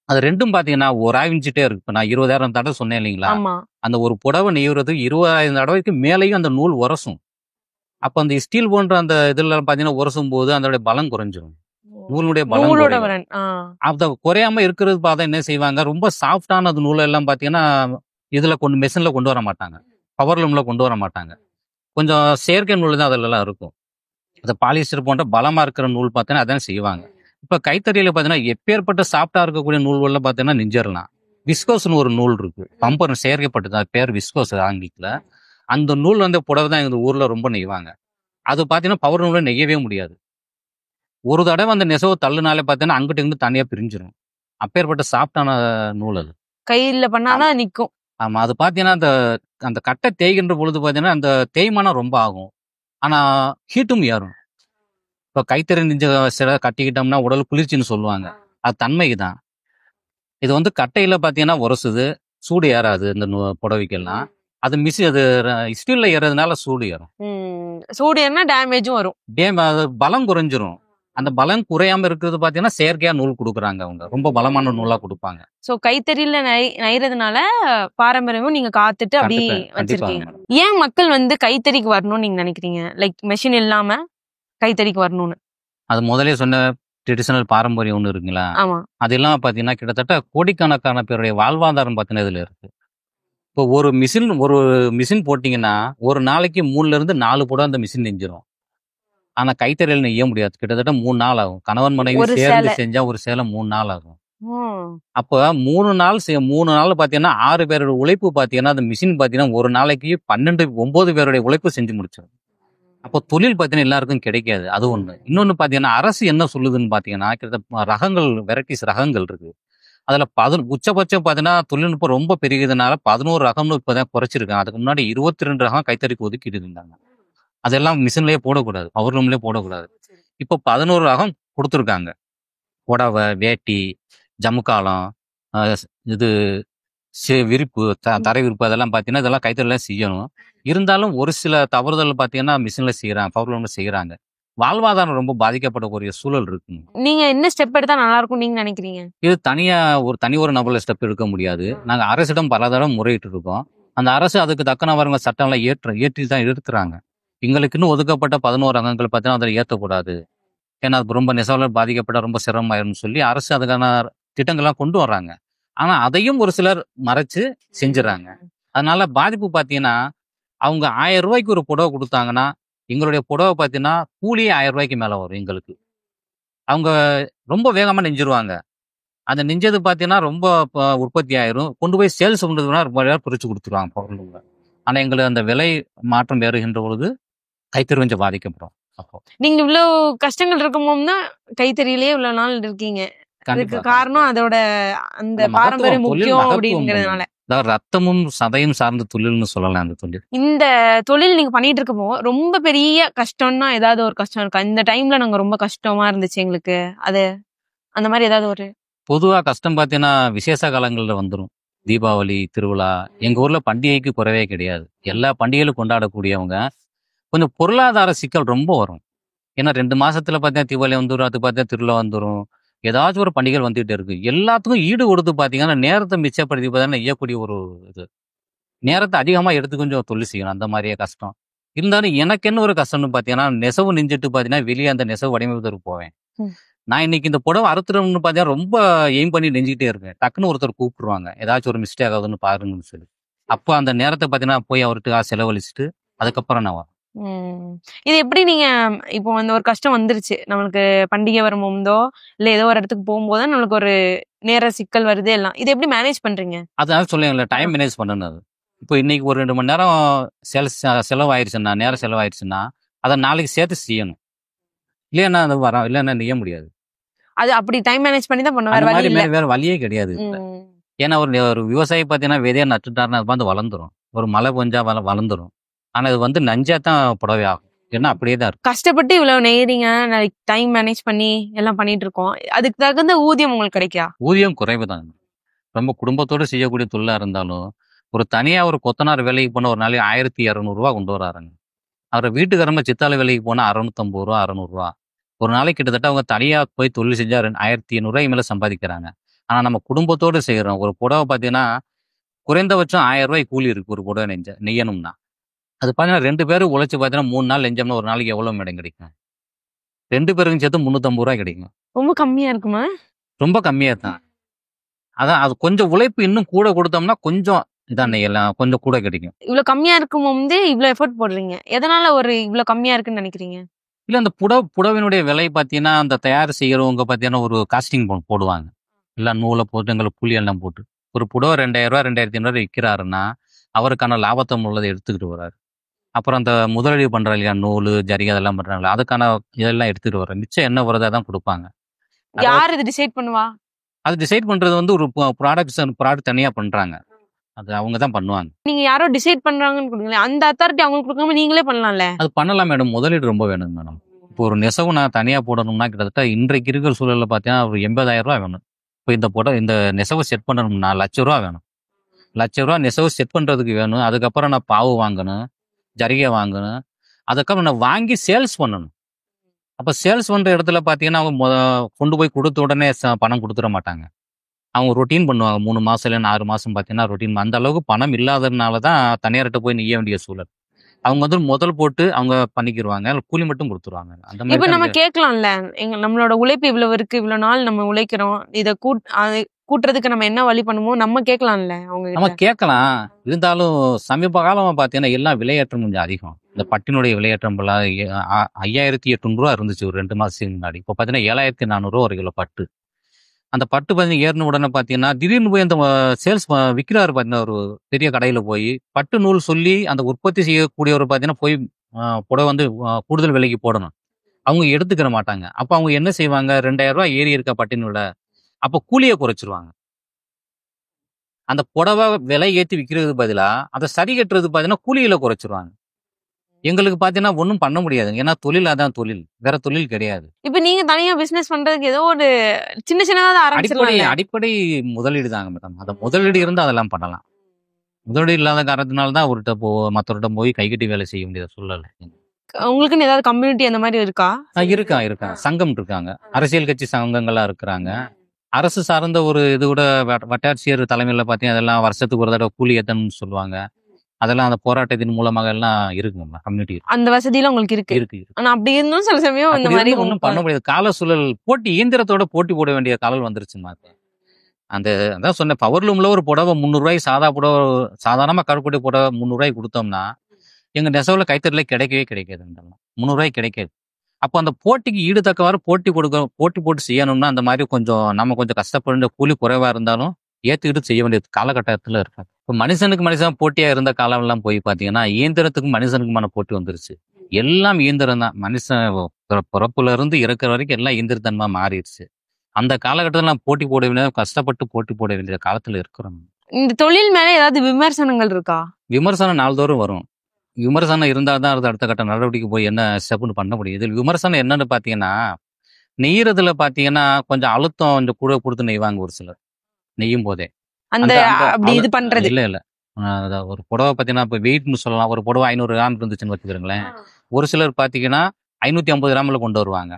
அது ரெண்டும் பார்த்தீங்கன்னா உராய்ஞ்சிட்டே இருக்கு. இப்போ நான் 20,000 தடவை சொன்னேன் இல்லைங்களா? ஆமா. அந்த ஒரு புடவை நெய்யறது 20,000 தடவைக்கு மேலேயும் அந்த நூல் உரசும். அப்போ அந்த ஸ்டீல் போன்ற அந்த இதுல பார்த்தீங்கன்னா உரசும் போது அதோட பலம் குறைஞ்சிரும். நூலுடைய பலம் நூலோட குறையும். வரன். அத குறையாம இருக்கிறது பார்த்தா என்ன செய்வாங்க, ரொம்ப சாஃப்டான அது நூல் எல்லாம் பார்த்தீங்கன்னா இதுல மெஷின்ல கொண்டு வர மாட்டாங்க, பவர் லூம்ல கொண்டு வர மாட்டாங்க. கொஞ்சம் செயற்கை நூல் தான் அதுல எல்லாம் இருக்கும். அந்த பாலிஸ்டர் போன்ற பலமா இருக்கிற நூல் பார்த்தீங்கன்னா அதான் செய்வாங்க. இப்ப கைத்தறியில பார்த்தீங்கன்னா எப்பேற்பட்ட சாஃப்டா இருக்கக்கூடிய நூல்கள்ல பார்த்தீங்கன்னா நெஞ்சிடலாம். விஸ்கோஸ்னு ஒரு நூல் இருக்கு, பம்பர் செயற்கைப்பட்டது, அது பேர் விஸ்கோஸ் ஆங்கிலத்துல. அந்த நூல் வந்து புடவை தான் எங்க ஊர்ல ரொம்ப நெய்வாங்க. அது பார்த்தீங்கன்னா பவர் நூல்ல நெய்யவே முடியாது. ஒரு தடவை அந்த நெசவு தள்ளுனாலே பார்த்தீங்கன்னா அங்கிட்டு இங்கிட்டு தனியா பிரிஞ்சிடும். அப்பேற்பட்ட சாஃப்டான நூல் அது. கையில பண்ணாதான் நிக்கும். ஆமா, அது பார்த்தீங்கன்னா அந்த அந்த கட்டை தேய்கின்ற பொழுது பார்த்தீங்கன்னா அந்த தேய்மானம் ரொம்ப ஆகும். ஆனா ஹீட்டும் ஏறும். இப்போ கைத்தறி நெஞ்ச சில கட்டிக்கிட்டோம்னா உடல் குளிர்ச்சின்னு சொல்லுவாங்க. அது தன்மைக்கு தான். இது வந்து கட்டையில பார்த்தீங்கன்னா உரசுது, சூடு ஏறாது இந்த புடவைக்கெல்லாம். அது அது ஸ்டீல்ல ஏறதுனால சூடு ஏறும். சூடு ஏறினா டேமேஜும் வரும். அது பலம் குறைஞ்சிரும். அந்த பலம் குறையாம இருக்கிறது பார்த்தீங்கன்னா செயற்கையா நூல் கொடுக்குறாங்க அவங்க. ரொம்ப பலமான நூலா கொடுப்பாங்க. சோ கைத்தறியில நெய்றதுனால பாரம்பரியமும் நீங்க காத்துட்டு அப்படி வச்சிருக்கீங்க. ஏன் மக்கள் வந்து கைத்தறிக்கு வரணும்னு நீங்க நினைக்கிறீங்க? லைக் மெஷின் இல்லாம கைத்தறிக்கு வரணும்னு. அது முதலே சொன்ன ட்ரெடிஷனல் பாரம்பரியம் ஒண்ணு இருக்குங்களா? ஆமா. அது எல்லாம் பார்த்தீங்கன்னா கிட்டத்தட்ட கோடிக்கணக்கான பேருடைய வாழ்வாதாரம் பார்த்தீங்கன்னா இதுல இருக்கு. இப்போ ஒரு மிஷின் போட்டீங்கன்னா ஒரு நாளைக்கு 3ல இருந்து 4 புடவை அந்த மிஷின் நெஞ்சிரும். ஆனா கைத்தறியில் நெய்ய முடியாது. கிட்டத்தட்ட 3 நாள் ஆகும். கணவன் மனைவி சேர்ந்து செஞ்சா ஒரு சேலை 3 நாள் ஆகும். அப்ப 3 நாள் பாத்தீங்கன்னா 6 பேரோட உழைப்பு பாத்தீங்கன்னா அந்த மிஷின் பாத்தீங்கன்னா ஒரு நாளைக்கு 9 பேருடைய உழைப்பு செஞ்சு முடிச்சிடும். அப்போ தொழில் பாத்தீங்கன்னா எல்லாருக்கும் கிடைக்காது. அது ஒண்ணு. இன்னொன்னு பாத்தீங்கன்னா அரசு என்ன சொல்லுதுன்னு பாத்தீங்கன்னா கிட்டத்தட்ட ரகங்கள், வெரைட்டிஸ் ரகங்கள் இருக்கு. அதுல உச்சபட்சம் பாத்தீங்கன்னா தொழில்நுட்பம் ரொம்ப பெருகியதுனால 11 ரகம்னு இப்பதான் குறைச்சிருக்காங்க. அதுக்கு முன்னாடி 22 ரகம் கைத்தறிக்கு ஒதுக்கிட்டு இருந்தாங்க. அதெல்லாம் மிஷின்லயே போடக்கூடாது, பவர் லூம்லயே போடக்கூடாது. இப்போ 11 ரகம் கொடுத்துருக்காங்க. புடவை, வேட்டி, ஜமுக்காலம், இது விரிப்பு, தரை விரிப்பு, அதெல்லாம் பார்த்தீங்கன்னா இதெல்லாம் கைத்தறில செய்யணும். இருந்தாலும் ஒரு சில தவறுதல் பார்த்தீங்கன்னா மிஷின்ல செய்யறாங்க, பவர் லூம்ல செய்யறாங்க. வாழ்வாதாரம் ரொம்ப பாதிக்கப்படக்கூடிய சூழல் இருக்குங்க. நீங்க என்ன ஸ்டெப் எடுத்தா நல்லா இருக்கும் நீங்க நினைக்கிறீங்க? இது தனி ஒரு நபர்ல ஸ்டெப் எடுக்க முடியாது. நாங்க அரசிடம் பல தடவை முறையிட்டு இருக்கோம். அந்த அரசு அதுக்கு தக்கனவரங்க சட்டம் எல்லாம் ஏற்றி தான் இருக்கிறாங்க. எங்களுக்குன்னு ஒதுக்கப்பட்ட 11 ரகங்கள் பார்த்தீங்கன்னா அதில் ஏற்றக்கூடாது. ஏன்னா அது ரொம்ப நெசவாளர் பாதிக்கப்பட்ட ரொம்ப சிரமமாயிரும்னு சொல்லி அரசு அதுக்கான திட்டங்கள்லாம் கொண்டு வர்றாங்க. ஆனா அதையும் ஒரு சிலர் மறைச்சு செஞ்சுறாங்க. அதனால பாதிப்பு பார்த்தீங்கன்னா அவங்க 1000 ரூபாய்க்கு ஒரு புடவை கொடுத்தாங்கன்னா எங்களுடைய புடவை பார்த்தீங்கன்னா கூலியே 1000 ரூபாய்க்கு மேல வரும் எங்களுக்கு. அவங்க ரொம்ப வேகமா நெஞ்சிருவாங்க. அந்த நெஞ்சது பார்த்தீங்கன்னா ரொம்ப உற்பத்தி ஆயிரும். கொண்டு போய் சேல்ஸ் பண்றதுனா ரொம்ப பிரிச்சு கொடுத்துருவாங்க பொருளுங்க. ஆனா எங்களுக்கு அந்த விலை மாற்றம் ஏறுகின்ற பொழுது கைத்தறி கொஞ்சம் பாதிக்கப்படும். அப்போ நீங்க இவ்வளவு கஷ்டங்கள் இருக்கும்போது தான் கைத்தறியிலேயே இவ்வளவு நாள் இருக்கீங்க. அதுக்கு காரணம் அதோட அந்த பாரம்பரியம் முக்கியம் அப்படிங்கறதுனால. ரத்தமும் சதையும் சார்ந்த தொழில்னு சொல்லலாம் அந்த தொழில். இந்த தொழில் நீங்க பண்ணிட்டு இருக்கும்போது ரொம்ப பெரிய கஷ்டம்னா ஏதாவது ஒரு கஷ்டம் இருக்கா? இந்த டைம்ல நாங்க ரொம்ப கஷ்டமா இருந்துச்சு எங்களுக்கு, அது அந்த மாதிரி ஏதாவது ஒரு? பொதுவா கஷ்டம் பார்த்தீங்கன்னா விசேஷ காலங்கள்ல வந்துடும். தீபாவளி, திருவிழா. எங்க ஊர்ல பண்டிகைக்கு குறைவே கிடையாது. எல்லா பண்டிகைகளும் கொண்டாடக்கூடியவங்க. கொஞ்சம் பொருளாதார சிக்கல் ரொம்ப வரும். ஏன்னா 2 மாசத்துல பார்த்தீங்கன்னா தீபாவளி வந்துடும், அது பார்த்தீங்கன்னா திருவிழா வந்துடும். ஏதாச்சும் ஒரு பண்டிகை வந்துகிட்டே இருக்கு. எல்லாத்துக்கும் ஈடு கொடுத்து பார்த்தீங்கன்னா நேரத்தை மிச்சப்படுத்தி பார்த்தீங்கன்னா செய்யக்கூடிய ஒரு இது. நேரத்தை அதிகமா எடுத்து கொஞ்சம் தொழில் செய்யணும். அந்த மாதிரியே கஷ்டம். இருந்தாலும் எனக்கு என்ன ஒரு கஷ்டம்னு பார்த்தீங்கன்னா நெசவு நெஞ்சிட்டு பார்த்தீங்கன்னா வெளியே அந்த நெசவு வடிவமைப்பதற்கு போவேன். நான் இன்னைக்கு இந்த புடவை அறுத்துறோம்னு பார்த்தீங்கன்னா ரொம்ப எய்ம் பண்ணி நெஞ்சிக்கிட்டே இருக்கேன். டக்குன்னு ஒருத்தர் கூப்பிட்டுருவாங்க, ஏதாச்சும் ஒரு மிஸ்டேக் ஆகுதுன்னு பாருங்கன்னு சொல்லி. அப்போ அந்த நேரத்தை பார்த்தீங்கன்னா போய் அவர்கிட்ட செலவழிச்சிட்டு அதுக்கப்புறம் நான் வரேன். இது எப்படி நீங்க இப்போ வந்து ஒரு கஷ்டம் வந்துருச்சு நம்மளுக்கு, பண்டிகை வரும்போதோ இல்ல ஏதோ ஒரு இடத்துக்கு போகும்போது நம்மளுக்கு ஒரு நேர சிக்கல் வருது எல்லாம், இது எப்படி மேனேஜ் பண்றீங்க? அதான் சொல்லுங்களா, டைம் மேனேஜ் பண்ணணும். அது இப்போ இன்னைக்கு ஒரு 2 மணி நேரம் செலவாயிருச்சுன்னா, நேரம் செலவாயிருச்சுன்னா அதை நாளைக்கு சேர்த்து செய்யணும். இல்லைன்னா அது இல்லைன்னா நெய்ய முடியாது. அது அப்படி டைம் மேனேஜ் பண்ணி தான் பண்ணுவாங்க. வேற வழியே கிடையாது. ஏன்னா ஒரு விவசாயி பார்த்தீங்கன்னா விதையா நட்டுட்டாருன்னா அது வந்து வளர்ந்துரும். ஒரு மழை பெஞ்சா வளர்ந்துரும். ஆனா இது வந்து நஞ்சா தான் புடவை ஆகும். ஏன்னா அப்படியே தான் இருக்கும். கஷ்டப்பட்டு இவ்வளவு நெய்றீங்க, டைம் மேனேஜ் பண்ணி எல்லாம் பண்ணிட்டு இருக்கோம். அதுக்கு தகுந்த ஊதியம் உங்களுக்கு கிடைக்கா? ஊதியம் குறைவு தான். ரொம்ப குடும்பத்தோடு செய்யக்கூடிய தொழிலா இருந்தாலும் ஒரு தனியா ஒரு கொத்தனார் வேலைக்கு போன ஒரு நாளைக்கு 1200 கொண்டு வராருங்க. அவர் வீட்டுக்காரங்க சித்தாளு வேலைக்கு போனா 650 600 ஒரு நாளைக்கு கிட்டத்தட்ட அவங்க தனியா போய் தொழில் செஞ்சா 1800 மேல சம்பாதிக்கிறாங்க. ஆனா நம்ம குடும்பத்தோடு செய்யறோம். ஒரு புடவை பார்த்தீங்கன்னா குறைந்தபட்சம் 1000 கூலி இருக்கு ஒரு புடவை நெய்யணும்னா. அது பார்த்தீங்கன்னா 2 பேரும் உழைச்சு பார்த்தீங்கன்னா 3 நாள் நெஞ்சோம்னா ஒரு நாளைக்கு எவ்வளவு மேடம் கிடைக்கும்? 2 பேருக்கும் சேர்த்து 350 கிடைக்கும். ரொம்ப கம்மியா இருக்குமா? ரொம்ப கம்மியா தான். அதான் அது கொஞ்சம் உழைப்பு இன்னும் கூட கொடுத்தோம்னா கொஞ்சம் இதான் நெய்யலாம். கொஞ்சம் கூட கிடைக்கும். இவ்வளவு கம்மியா இருக்கும் போது இவ்வளவு எஃபோர்ட் போடுறீங்க. எதனால ஒரு இவ்வளவு கம்மியா இருக்குன்னு நினைக்கிறீங்க? இல்ல அந்த புடவையினுடைய விலை பார்த்தீங்கன்னா, அந்த தயார் செய்யறவங்க பார்த்தீங்கன்னா, ஒரு காஸ்டிங் போடுவாங்க. எல்லாம் நூல போட்டு, எங்களுக்கு கூலி எல்லாம் போட்டு. ஒரு புடவை ரூ. 2000 2500 விக்கிறாருன்னா, அவருக்கான லாபத்தம் உள்ளத எடுத்துக்கிட்டு வர்றாரு. அப்புறம் அந்த முதலீடு பண்றாங்க இல்லையா, நூலு, ஜரிகை அதெல்லாம் பண்றாங்கல்ல, அதுக்கான இதெல்லாம் எடுத்துட்டு வர்றாரு. மிச்சம் என்ன வருதோ அதான் குடுப்பாங்க. யார் இது டிசைட் பண்ணுவா? அது டிசைட் பண்றது வந்து ஒரு ப்ராடக்ட் தனியா பண்றாங்க. அது அவங்க தான் பண்ணுவாங்க. நீங்க யாரோ டிசைட் பண்றாங்கன்னு கொடுங்களேன், அந்த அத்தாரிட்டி அவங்களுக்கு கொடுக்காம நீங்களே பண்ணலாம்ல? அது பண்ணலாம் மேடம். முதலீடு ரொம்ப வேணும் மேடம். இப்போ ஒரு நெசவு நான் தனியா போடணும்னா கிட்டத்தட்ட இன்றைக்கு இருக்கிற சூழல்ல பார்த்தீங்கன்னா ஒரு 80,000 வேணும். இப்போ இந்த நெசவு செட் பண்ணணும்னா ரூ. 1,00,000 வேணும். ரூ. 1,00,000 நெசவு செட் பண்றதுக்கு வேணும். அதுக்கப்புறம் நான் பாவு வாங்கணும், ஜரிகை வாங்கணும். அதுக்கப்புறம் நான் வாங்கி சேல்ஸ் பண்ணணும். அப்ப சேல்ஸ் பண்ற இடத்துல பார்த்தீங்கன்னா அவங்க கொண்டு போய் கொடுத்த உடனே பணம் கொடுத்துட மாட்டாங்க. அவங்க ரொட்டீன் பண்ணுவாங்க. 3 மாசம் இல்லைன்னா 6 மாசம் பார்த்தீங்கன்னா ரொட்டீன். அந்த அளவுக்கு பணம் இல்லாததுனால தான் தனியார்கிட்ட போய் நெய்ய வேண்டிய சூழல். அவங்க வந்து முதல் போட்டு அவங்க பண்ணிக்கிருவாங்க. கூலி மட்டும் கொடுத்துருவாங்க. அந்த இப்ப மாதிரி நம்ம கேட்கலாம்ல, நம்மளோட உழைப்பு இவ்வளவு இருக்கு, இவ்வளவு நாள் நம்ம உழைக்கிறோம், இத கூட்டுறதுக்கு நம்ம என்ன வழி பண்ணுமோ நம்ம கேட்கலாம்ல அவங்க நம்ம கிட்ட. கேட்கலாம். இருந்தாலும் சமீப காலமா பார்த்தீங்கன்னா எல்லாம் விலையேற்றம் கொஞ்சம் அதிகம். இந்த பட்டினுடைய விலையேற்றம் போல 5,800 இருந்துச்சு ஒரு 2 மாசத்துக்கு முன்னாடி. இப்போ பார்த்தீங்கன்னா 7,400 ஒரு கிலோ பட்டு. அந்த பட்டு பார்த்தீங்கன்னா ஏறின உடனே பார்த்தீங்கன்னா திடீர்னு போய் அந்த சேல்ஸ் விற்கிறாரு பார்த்தீங்கன்னா ஒரு பெரிய கடையில் போய் பட்டு நூல் சொல்லி அந்த உற்பத்தி செய்யக்கூடியவர் பார்த்தீங்கன்னா போய் புடவை வந்து கூடுதல் விலைக்கு போடணும். அவங்க எடுத்துக்கிற மாட்டாங்க. அப்போ அவங்க என்ன செய்வாங்க? 2,000 ஏறி இருக்க பட்டினோட அப்போ கூலியை குறைச்சிருவாங்க. அந்த புடவை விலை ஏற்றி விற்கிறது பதிலா அதை சரி கட்டுறது பார்த்தீங்கன்னா கூலியில குறைச்சிருவாங்க. எங்களுக்கு பார்த்தீங்கன்னா ஒன்றும் பண்ண முடியாது. ஏன்னா தொழில் அதான் தொழில். வேற தொழில் கிடையாது. இப்ப நீங்க தனியா பிசினஸ் பண்றதுக்கு ஏதோ ஒரு சின்னதா ஆரம்பிச்சிடலாம். அடிப்படை முதலீடு தாங்க மேடம். அந்த முதலீடு இருந்தா அதெல்லாம் பண்ணலாம். முதலீடு இல்லாத காரணத்தினால தான் மற்றவர்கிட்ட போய் கைகட்டி வேலை செய்ய வேண்டியது சூழல். உங்களுக்குன்னு ஏதாவது கம்யூனிட்டி அந்த மாதிரி இருக்கா? இருக்கா. சங்கம் இருக்காங்க. அரசியல் கட்சி சங்கங்கள்லாம் இருக்கிறாங்க. அரசு சார்ந்த ஒரு இது கூட வட்டாட்சியர் தலைமையில பார்த்தீங்கன்னா அதெல்லாம் வருஷத்துக்கு ஒரு தடவை கூலி ஏத்தணும்னு சொல்லுவாங்க. அதெல்லாம் அந்த போராட்டத்தின் மூலமாக எல்லாம் இருக்குங்க கம்யூனிட்டி. அந்த வசதியெல்லாம் உங்களுக்கு இருக்கு? இருக்கு. ஆனா அப்படி இருந்தும் சில சமயம் இந்த மாதிரி ஒன்றும் பண்ண முடியாது. கால சூழல் இயந்திரத்தோட போட்டி போட வேண்டிய காலம் வந்துருச்சுமா. அதான் சொன்னேன், பவர்லூம்ல ஒரு புடவை 300 சாதா புடவை சாதாரணமா கடற்கொடி புடவை 300 கொடுத்தோம்னா எங்க நெசவுல கைத்தறில கிடைக்கவே கிடைக்காது. 300 கிடைக்காது. அப்போ அந்த போட்டிக்கு ஈடுதக்கவாறு போட்டி போட்டு செய்யணும்னா அந்த மாதிரி நம்ம கொஞ்சம் கஷ்டப்படுற கூலி குறைவா இருந்தாலும் ஏத்துக்கிட்டு செய்ய வேண்டிய காலகட்டத்துல இருக்காது. இப்போ மனுஷனுக்கு மனுஷன் போட்டியா இருந்த காலம் எல்லாம் போய் பாத்தீங்கன்னா இயந்திரத்துக்கும் மனுஷனுக்குமான போட்டி வந்துருச்சு. எல்லாம் இயந்திரம் தான். மனுஷன் பிறப்புல இருந்து இறக்குற வரைக்கும் எல்லாம் இயந்திரத்தன்மா மாறிடுச்சு. அந்த காலகட்டத்தில் நான் போட்டி போட வேண்டிய கஷ்டப்பட்டு போட்டி போட வேண்டிய காலத்துல இருக்கிறோம். இந்த தொழில் மேல ஏதாவது விமர்சனங்கள் இருக்கா? விமர்சனம் நாள்தோறும் வரும். விமர்சனம் இருந்தால் தான் அடுத்த கட்ட நடவடிக்கை போய் என்ன ஸ்டெப்னு பண்ண முடியும். இதில் விமர்சனம் என்னன்னு பார்த்தீங்கன்னா நெய்யறதுல பார்த்தீங்கன்னா கொஞ்சம் அழுத்தம் கொஞ்சம் கூட கொடுத்து நெய்வாங்க ஒரு சிலர் நெய்யும் போதே. அப்படி இது பண்றது இல்ல ஒரு புடவை பார்த்தீங்கன்னா இப்போ வெயிட்னு சொல்லலாம். ஒரு புடவை 500 கிராம் இருந்துச்சுன்னு வச்சுக்கிறீங்களேன். ஒரு சிலர் பார்த்தீங்கன்னா 550 கிராமில் கொண்டு வருவாங்க.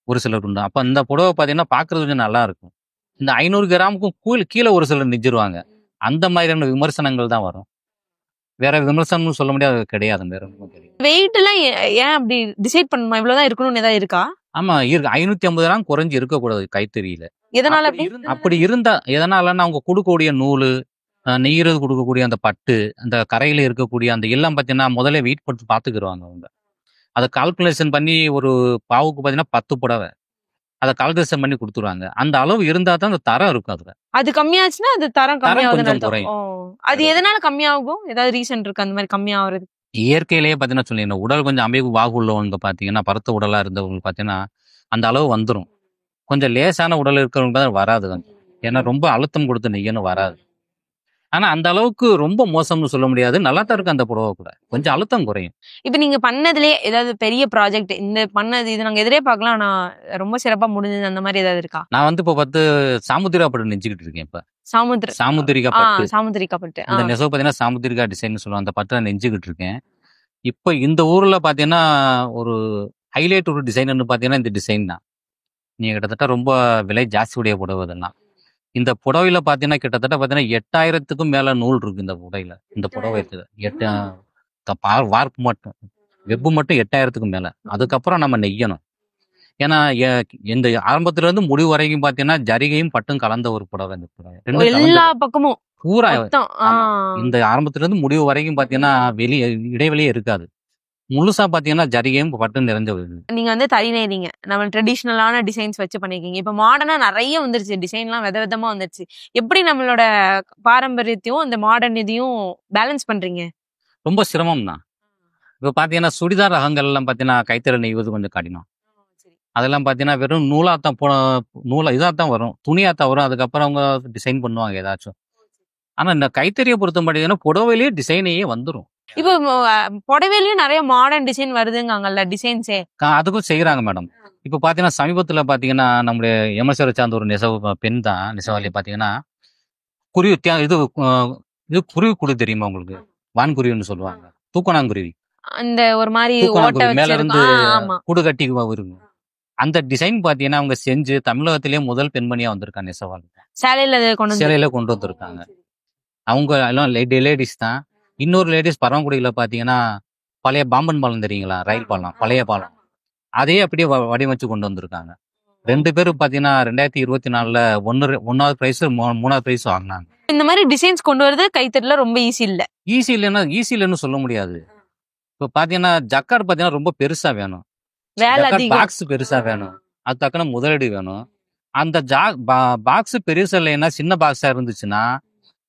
ஒரு சிலர் உண்டு. அப்போ இந்த புடவை பார்த்தீங்கன்னா பார்க்கறது கொஞ்சம் நல்லா இருக்கும். இந்த 500 கிராமுக்கும் கீழே ஒரு சிலர் நெஞ்சிருவாங்க. அந்த மாதிரியான விமர்சனங்கள் தான் வரும். வேற விமர்சனம் சொல்ல முடியாது கிடையாது. வெயிட் எல்லாம் ஏன் அப்படி டிசைட் பண்ணணுமா? இவ்வளவுதான் இருக்கணும்னு ஏதாவது இருக்கா? ஆமா இருக்கு. 550 கிராம் குறைஞ்சு இருக்கக்கூடாது கைத்தறியில. எதனால அப்படி இருந்தா எதனாலன்னா அவங்க கொடுக்கக்கூடிய நூலு நெய்யறது கொடுக்கக்கூடிய அந்த பட்டு அந்த கரையில இருக்கக்கூடிய அந்த எல்லாம் பார்த்தீங்கன்னா முதல்ல வெயிட் போட்டு பார்த்துக்கிடுவாங்க அவங்க. அதை கால்குலேஷன் பண்ணி ஒரு பாவுக்கு பார்த்தீங்கன்னா 10 புடவை அதை கால்குலேஷன் பண்ணி கொடுத்துருவாங்க. அந்த அளவு இருந்தா தான் அந்த தரம் இருக்கும். அதுல அது கம்மியாச்சுன்னா அது தரம் கம்மியாகுது. அது குறையும். எதனால கம்மியாகும்? ஏதாவது ரீசன் இருக்கு அந்த மாதிரி கம்மியாகிறது? இயற்கையிலேயே பார்த்தீங்கன்னா சொல்லிடுறேன். உடல் கொஞ்சம் அமைப்பு வாகு உள்ளவங்க பார்த்தீங்கன்னா பருத்த உடலா இருந்தவங்க பார்த்தீங்கன்னா அந்த அளவு வந்துடும். கொஞ்சம் லேசான உடல் இருக்கிறவங்க தான் வராது. ஏன்னா ரொம்ப அழுத்தம் கொடுத்து நெய்யணும் வராது. ஆனா அந்த அளவுக்கு ரொம்ப மோசம்னு சொல்ல முடியாது. நல்லா தான் இருக்கு அந்த புடவை கூட. கொஞ்சம் அழுத்தம் குறையும். இப்ப நீங்க பண்ணதுலயே ஏதாவது பெரிய ப்ராஜெக்ட் இந்த பண்ணது இது நாங்க எதிரே பார்க்கலாம் ஆனா ரொம்ப சிறப்பா முடிஞ்சது அந்த மாதிரி ஏதாவது இருக்கா? நான் வந்து இப்ப சாமுத்திரிகா பட்டு நெஞ்சுக்கிட்டு இருக்கேன் இப்ப. சாமுத்திர சாமுத்திரிகா பட்டு. சாமுத்திரிக்கா பட்டு. அந்த நெசவு பாத்தீங்கன்னா சாமுத்திரிகா டிசைன் சொல்லுவாங்க. அந்த பட்டு நான் நெஞ்சுக்கிட்டு இருக்கேன். இப்ப இந்த ஊர்ல பாத்தீங்கன்னா ஒரு ஹைலைட் ஒரு டிசைன்னு பாத்தீங்கன்னா இந்த டிசைன் தான். நீங்க கிட்டத்தட்ட ரொம்ப விலை ஜாஸ்தி உடைய புடவை இதெல்லாம். இந்த புடவையில பாத்தீங்கன்னா கிட்டத்தட்ட பாத்தீங்கன்னா 8000க்கும் மேல நூல் இருக்கு இந்த புடவையில. இந்த புடவை இருக்குது. வார்ப்பு மட்டும் வெப்பு மட்டும் 8000க்கும் மேல. அதுக்கப்புறம் நம்ம நெய்யணும். ஏன்னா இந்த ஆரம்பத்துல இருந்து முடிவு வரைக்கும் பாத்தீங்கன்னா ஜரிகையும் பட்டும் கலந்த ஒரு புடவை இந்த புடவை. ரெண்டும் எல்லா கலந்த பக்கமும் பூரா மொத்தம். ஆமா. இந்த ஆரம்பத்துல இருந்து முடிவு வரைக்கும் பாத்தீங்கன்னா வெளியே இடைவெளியே இருக்காது. முழுசா பாத்தீங்கன்னா ஜரிகையும் பட்டும் நிறைஞ்ச ஒரு இது. நீங்க வந்து தறி நெய்றீங்க. நம்ம ட்ரெடிஷனலான டிசைன்ஸ் வச்சு பண்ணிருக்கீங்க. இப்ப மாடர்னா நிறைய வந்துருச்சு. டிசைன்லாம் விதவிதமா வந்துருச்சு. எப்படி நம்மளோட பாரம்பரியத்தையும் இந்த மாடர்ன் இதையும் பேலன்ஸ் பண்றீங்க? ரொம்ப சிரமம் தான். இப்ப பாத்தீங்கன்னா சுடிதார் ரகங்கள் எல்லாம் பாத்தீங்கன்னா கைத்தறி நெய்வது கொஞ்சம் கடினம். அதெல்லாம் பாத்தீங்கன்னா வெறும் நூலாத்தான் நூலா இதாத்தான் வரும், துணியாத்தான் வரும். அதுக்கப்புறம் அவங்க டிசைன் பண்ணுவாங்க ஏதாச்சும். ஆனா இந்த கைத்தறியை பொறுத்த மாட்டேங்கன்னா புடவையிலேயே டிசைனையே வந்துடும். இப்போ புடவையிலயும் நிறைய மாடர்ன் டிசைன் வருதுங்காங்கல்ல டிசைன்ஸே. அதுக்கும் செய்யறாங்க மேடம். இப்ப பாத்தீங்கன்னா சமீபத்துல பாத்தீங்கன்னா நம்முடைய எம்எஸ்ஆர் சார்ந்த ஒரு நெசவு பெண் தான் நெசவாளி பாத்தீங்கன்னா குருவி இது குருவி குழு தெரியுமா உங்களுக்கு? வான்குருவின்னு சொல்லுவாங்க. தூக்கணாங்குருவி. அந்த ஒரு மாதிரி ஓட்டை தூக்கணாங்குருவி மேல இருந்து வச்சிருக்கோம். ஆமா. கூடு கட்டி இருக்கும். அந்த டிசைன் பாத்தீங்கன்னா அவங்க செஞ்சு தமிழகத்திலேயே முதல் பெண்மணியா வந்திருக்காங்க நெசவாளி. சேலையில சேலையில கொண்டு வந்திருக்காங்க. அவங்க எல்லாம் லேடிஸ் தான். இன்னொரு லேடிஸ் பரமக்குடியில பாத்தீங்கன்னா பழைய பாம்பன் பாலம் தெரியுங்களா? ரயில் பாலம், பழைய பாலம். அதையே அப்படியே வடிவமைச்சு கொண்டு வந்திருக்காங்க. 2 பேரும் பாத்தீங்கன்னா 2024ல ஒன்னாவது பிரைஸ் 3வது பிரைஸ் வாங்கினாங்க. இந்த மாதிரி டிசைன்ஸ் கொண்டு வரது கைத்தறில ரொம்ப ஈஸி இல்ல. ஈஸி இல்லைன்னு சொல்ல முடியாது. இப்ப பாத்தீங்கன்னா ஜக்கார்ட் பாத்தீங்கன்னா ரொம்ப பெருசா வேணும். வேலை அதிகம். பாக்ஸ் பெருசா வேணும். அது தக்கன முதலீடு வேணும். அந்த பாக்ஸ் பெருசா இல்லைன்னா சின்ன பாக்ஸா இருந்துச்சுன்னா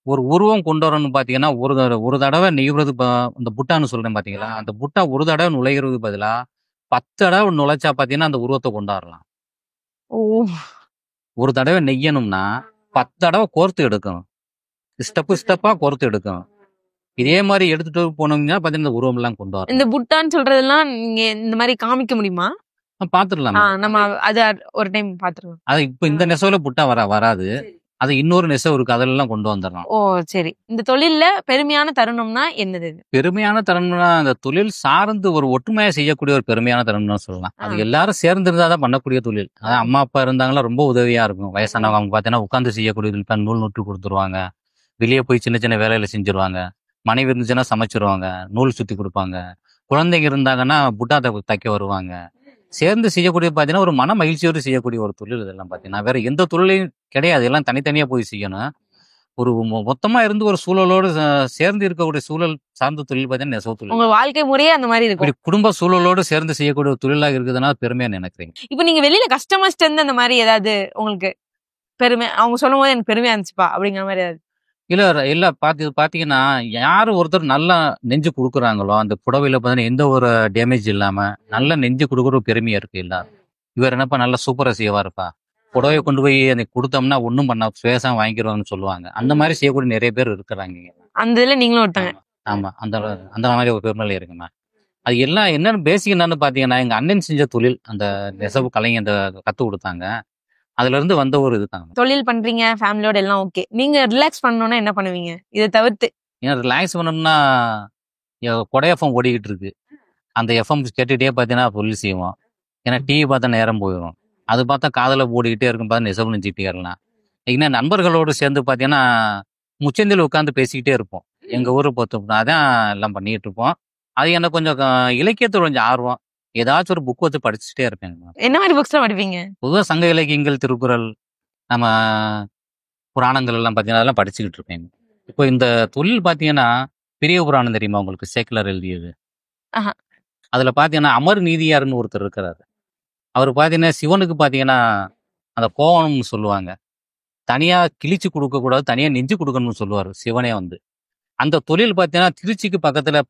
ஒரு உருவம் கொண்டு வரணும்னு பாத்தீங்கன்னா ஒரு தடவை நெய்வது இந்த புட்டான்னு சொல்றேன் பாத்தீங்களா? அந்த புட்டா ஒரு தடவை நுழைகிறது பதிலா 10 தடவை நுழைச்சா பாத்தீங்கன்னா அந்த உருவத்தை கொண்டாடலாம். ஓ. ஒரு தடவை நெய்யணும்னா 10 தடவை கோர்த்து எடுக்கணும். ஸ்டெப்பா கோர்த்து எடுக்கணும். இதே மாதிரி எடுத்துட்டு போனோம்னா பாத்தீங்கன்னா உருவம் எல்லாம் கொண்டு வரணும். இந்த புட்டான்னு சொல்றதெல்லாம் நீங்க இந்த மாதிரி காமிக்க முடியுமா? பாத்துடலாம். நம்ம அது ஒரு டைம் பாத்துருவோம். அது இப்ப இந்த நெசவுல புட்டா வராது. அது இன்னொரு நெசவு இருக்கு, அதெல்லாம் கொண்டு வந்துடலாம். ஓ சரி. இந்த தொழில்ல பெருமையான தருணம்னா என்னது? பெருமையான தருணம்னா அந்த தொழில் சார்ந்து ஒரு ஒற்றுமையா செய்யக்கூடிய ஒரு பெருமையான தருணம்னு சொல்லலாம். அது எல்லாரும் சேர்ந்து இருந்தாதான் பண்ணக்கூடிய தொழில். அதான் அம்மா அப்பா இருந்தாங்கன்னா ரொம்ப உதவியா இருக்கும். வயசானவங்க அவங்க பாத்தீங்கன்னா உட்காந்து செய்யக்கூடிய தொழில். நூல் நூற்று கொடுத்துருவாங்க. வெளியே போய் சின்ன சின்ன வேலையில செஞ்சிருவாங்க. மனைவி இருந்துச்சுன்னா சமைச்சிருவாங்க, நூல் சுத்தி கொடுப்பாங்க. குழந்தைங்க இருந்தாங்கன்னா புட்டா தைக்க வருவாங்க. சேர்ந்து செய்யக்கூடிய பாத்தீங்கன்னா ஒரு மன மகிழ்ச்சியோடு செய்யக்கூடிய ஒரு தொழில் இதெல்லாம் பாத்தீங்கன்னா. வேற எந்த தொழிலையும் கிடையாது. எல்லாம் தனித்தனியா போய் செய்யணும். ஒரு மொத்தமா இருந்து ஒரு சூழலோடு சேர்ந்து இருக்கக்கூடிய சூழல் சார்ந்த தொழில் பாத்தீங்கன்னா நெசவு தொழில். உங்க வாழ்க்கை முறையே அந்த மாதிரி இருக்கும். குடும்ப சூழலோடு சேர்ந்து செய்யக்கூடிய ஒரு தொழிலாக இருக்குதுன்னா பெருமையா நினைக்கிறேன். இப்ப நீங்க வெளியில கஸ்டமர்ஸ்ட் இருந்து அந்த மாதிரி ஏதாவது உங்களுக்கு பெருமை அவங்க சொல்லும் போது எனக்கு பெருமையா இருந்துச்சுப்பா அப்படிங்கிற மாதிரி ஏதாவது? இல்ல பாத்தீங்கன்னா யாரு ஒருத்தர் நல்லா நெஞ்சு கொடுக்குறாங்களோ அந்த புடவையில பாத்தீங்கன்னா எந்த ஒரு டேமேஜ் இல்லாம நல்லா நெஞ்சு கொடுக்குற பெருமையா இருக்கு எல்லாரும். இவர் என்னப்பா நல்லா சூப்பரா செய்வாருப்பா, புடவையை கொண்டு போய் எனக்கு கொடுத்தோம்னா ஒன்றும் பண்ண சுவேசம் வாங்கிடுவாங்கன்னு சொல்லுவாங்க. அந்த மாதிரி செய்யக்கூடிய நிறைய பேர் இருக்கிறாங்க. அந்த இதுல நீங்களும் ஒருத்தங்க. ஆமா, அந்த மாதிரி ஒரு பெருமையில இருக்குங்க. அது எல்லாம் என்னன்னு பேசிக் என்னன்னு பாத்தீங்கன்னா எங்க அண்ணன் செஞ்ச தொழில், அந்த நெசவு கலைஞர் அந்த கத்து கொடுத்தாங்க. அதுல இருந்து வந்த ஒரு இதுதான். தொழில் பண்றீங்க, ஃபேமிலியோட எல்லாம் ஓகே. நீங்க ரிலாக்ஸ் பண்ணணும்னா என்ன பண்ணுவீங்க இதை தவிர்த்து? ஏன்னா ரிலாக்ஸ் பண்ணணும்னா கொடை எஃப்எம் ஓடிக்கிட்டு இருக்கு. அந்த எஃப்எம் கேட்டுகிட்டே பார்த்தீங்கன்னா தொழில் செய்வோம். ஏன்னா டிவி பார்த்தா நேரம் போயிடும். அது பார்த்தா காதில் ஓடிக்கிட்டே இருக்கும், பார்த்து நெசவு நெஞ்சிக்கிட்டே இருக்கலாம். இன்னும் நண்பர்களோடு சேர்ந்து பார்த்தீங்கன்னா முச்சந்தில் உட்காந்து பேசிக்கிட்டே இருப்போம். எங்கள் ஊரை பொறுத்தோம்னா அதான் எல்லாம் பண்ணிக்கிட்டு இருப்போம். அது எனக்கு கொஞ்சம் இலக்கியத்தில் கொஞ்சம் ஆர்வம். ஏதாச்சும் ஒரு புக் வச்சு படிச்சுட்டே இருப்பேன். என்ன மாதிரி புக்ஸ் படிப்பீங்க? பொதுவாக சங்க இலக்கியங்கள், திருக்குறள், நம்ம புராணங்கள் எல்லாம் பார்த்தீங்கன்னா அதெல்லாம் படிச்சுக்கிட்டு இருப்பேன். இப்போ இந்த தொழில் பார்த்தீங்கன்னா பெரிய புராணம் தெரியுமா உங்களுக்கு? சேக்கிழார் எழுதியது. அதுல பாத்தீங்கன்னா அமர் நீதியாருன்னு ஒருத்தர் இருக்கிறாரு. அவர் பாத்தீங்கன்னா சிவனுக்கு பாத்தீங்கன்னா அந்த கோவணம்னு சொல்லுவாங்க. தனியா கிழிச்சு கொடுக்க கூடாது, தனியா நெஞ்சு கொடுக்கணும்னு சொல்லுவாரு சிவனே வந்து. அந்த தொழில் பாத்தீங்கன்னா திருச்சிக்கு பக்கத்துல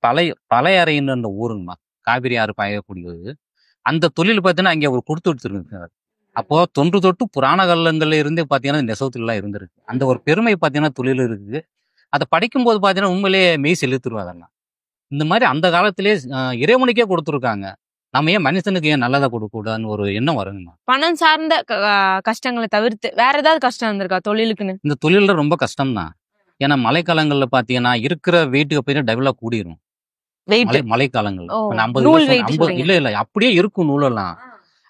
பழையறைன்னு அந்த ஊருங்கம்மா, காவிரி ஆறு பாயக்கூடியது. அந்த தொழில் பாத்தீங்கன்னா அங்கே அவர் கொடுத்து வச்சிருக்காரு. அப்போ தொன்று தொட்டு புராண காலங்கள்ல இருந்து பாத்தீங்கன்னா நெசவு தொழிலாம் இருந்திருக்கு. அந்த ஒரு பெருமை பாத்தீங்கன்னா தொழில் இருக்கு. அதை படிக்கும்போது பார்த்தீங்கன்னா உண்மையிலேயே மெய் செலுத்துருவோம் அதெல்லாம். இந்த மாதிரி அந்த காலத்திலே இறைவனுக்கே கொடுத்துருக்காங்க. நம்ம ஏன் மனுஷனுக்கு ஏன் நல்லதை கொடுக்கக்கூடாதுன்னு ஒரு எண்ணம் வருங்கம்மா. பணம் சார்ந்த கஷ்டங்களை தவிர்த்து வேற ஏதாவது கஷ்டம் வந்திருக்கா தொழிலுக்குன்னு? இந்த தொழில ரொம்ப கஷ்டம் தான். ஏன்னா மழைக்காலங்கள்ல பார்த்தீங்கன்னா இருக்கிற வெயிட்டுக்கு போய் டபுளா கூடிரும். மழைக்காலங்கள்ல 50 இல்ல அப்படியே இருக்கும் நூலெல்லாம்.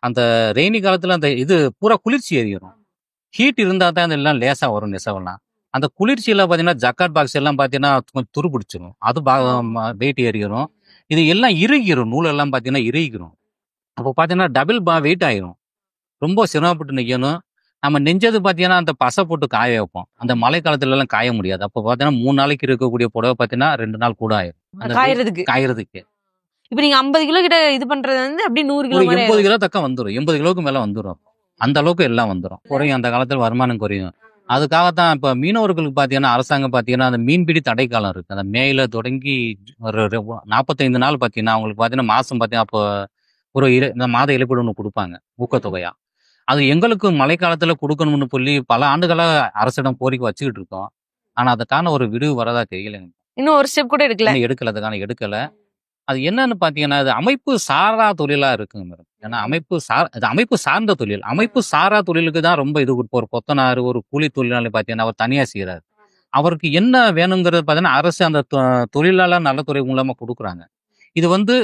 அந்த ரெய்னி காலத்துல அந்த இது பூரா குளிர்ச்சி ஏறிடும். ஹீட் இருந்தா தான் அதெல்லாம் லேசா வரும் நெசவெல்லாம். அந்த குளிர்ச்சியில பாத்தீங்கன்னா ஜக்காட் பாக்ஸ் எல்லாம் பாத்தீங்கன்னா கொஞ்சம் துரு பிடிச்சிரும். அது வெயிட் ஏறிடும். இது எல்லாம் இறுகிரும். நூலெல்லாம் பாத்தீங்கன்னா இறுகிரும். அப்போ பாத்தீங்கன்னா டபுள் வெயிட் ஆயிரும். ரொம்ப சிரமப்பட்டு நிக்கணும். நம்ம நெஞ்சது பாத்தீங்கன்னா அந்த பசை போட்டு காய வைப்போம். அந்த மழை காலத்துல எல்லாம் காய முடியாது. அப்போ பாத்தீங்கன்னா 3 நாளைக்கு இருக்கக்கூடிய புடவை பாத்தீங்கன்னா 2 நாள் கூட ஆயிரும் காயறதுக்கு. இப்ப நீங்க 50 கிலோ கிட்ட இது பண்றது வந்து அப்படி 100 கிலோ 80 கிலோ தக்க வந்துடும். 80 கிலோக்கு மேல வந்துடும். அந்த அளவுக்கு எல்லாம் வந்துடும். குறையும், அந்த காலத்துல வருமானம் குறையும். அதுக்காகத்தான் இப்ப மீனவர்களுக்கு பாத்தீங்கன்னா அரசாங்கம் பாத்தீங்கன்னா அந்த மீன்பிடி தடை காலம் இருக்கு. அந்த மேல தொடங்கி ஒரு 45 நாள் பாத்தீங்கன்னா அவங்களுக்கு பாத்தீங்கன்னா மாசம் பாத்தீங்கன்னா அப்போ ஒரு இந்த மாத இழப்பீடு ஒண்ணு கொடுப்பாங்க ஊக்கத்தொகையா. அது எங்களுக்கு மழைக்காலத்துல கொடுக்கணும்னு சொல்லி பல ஆண்டுகளா அரசிடம் கோரிக்கை வச்சுக்கிட்டு இருக்கோம். ஆனா அதுக்கான ஒரு விடுவு வரதா தெரியலைங்க. இன்னும் ஒரு ஸ்டெப் கூட எடுக்கல. அதுக்கான எடுக்கல. அது என்னன்னு பாத்தீங்கன்னா அது அமைப்பு சாரா தொழிலா இருக்குங்க மேடம். ஏன்னா அமைப்பு சார்ந்த தொழில். அமைப்பு சாரா தொழிலுக்கு தான் ரொம்ப இது. ஒரு கொத்தனார், ஒரு கூலி தொழிலாளி பாத்தீங்கன்னா அவர் தனியா செய்யறாரு. அவருக்கு என்ன வேணுங்கிறது பாத்தீங்கன்னா அரசு அந்த தொழிலாளர் நலத்துறை மூலமா கொடுக்குறாங்க. இது வந்து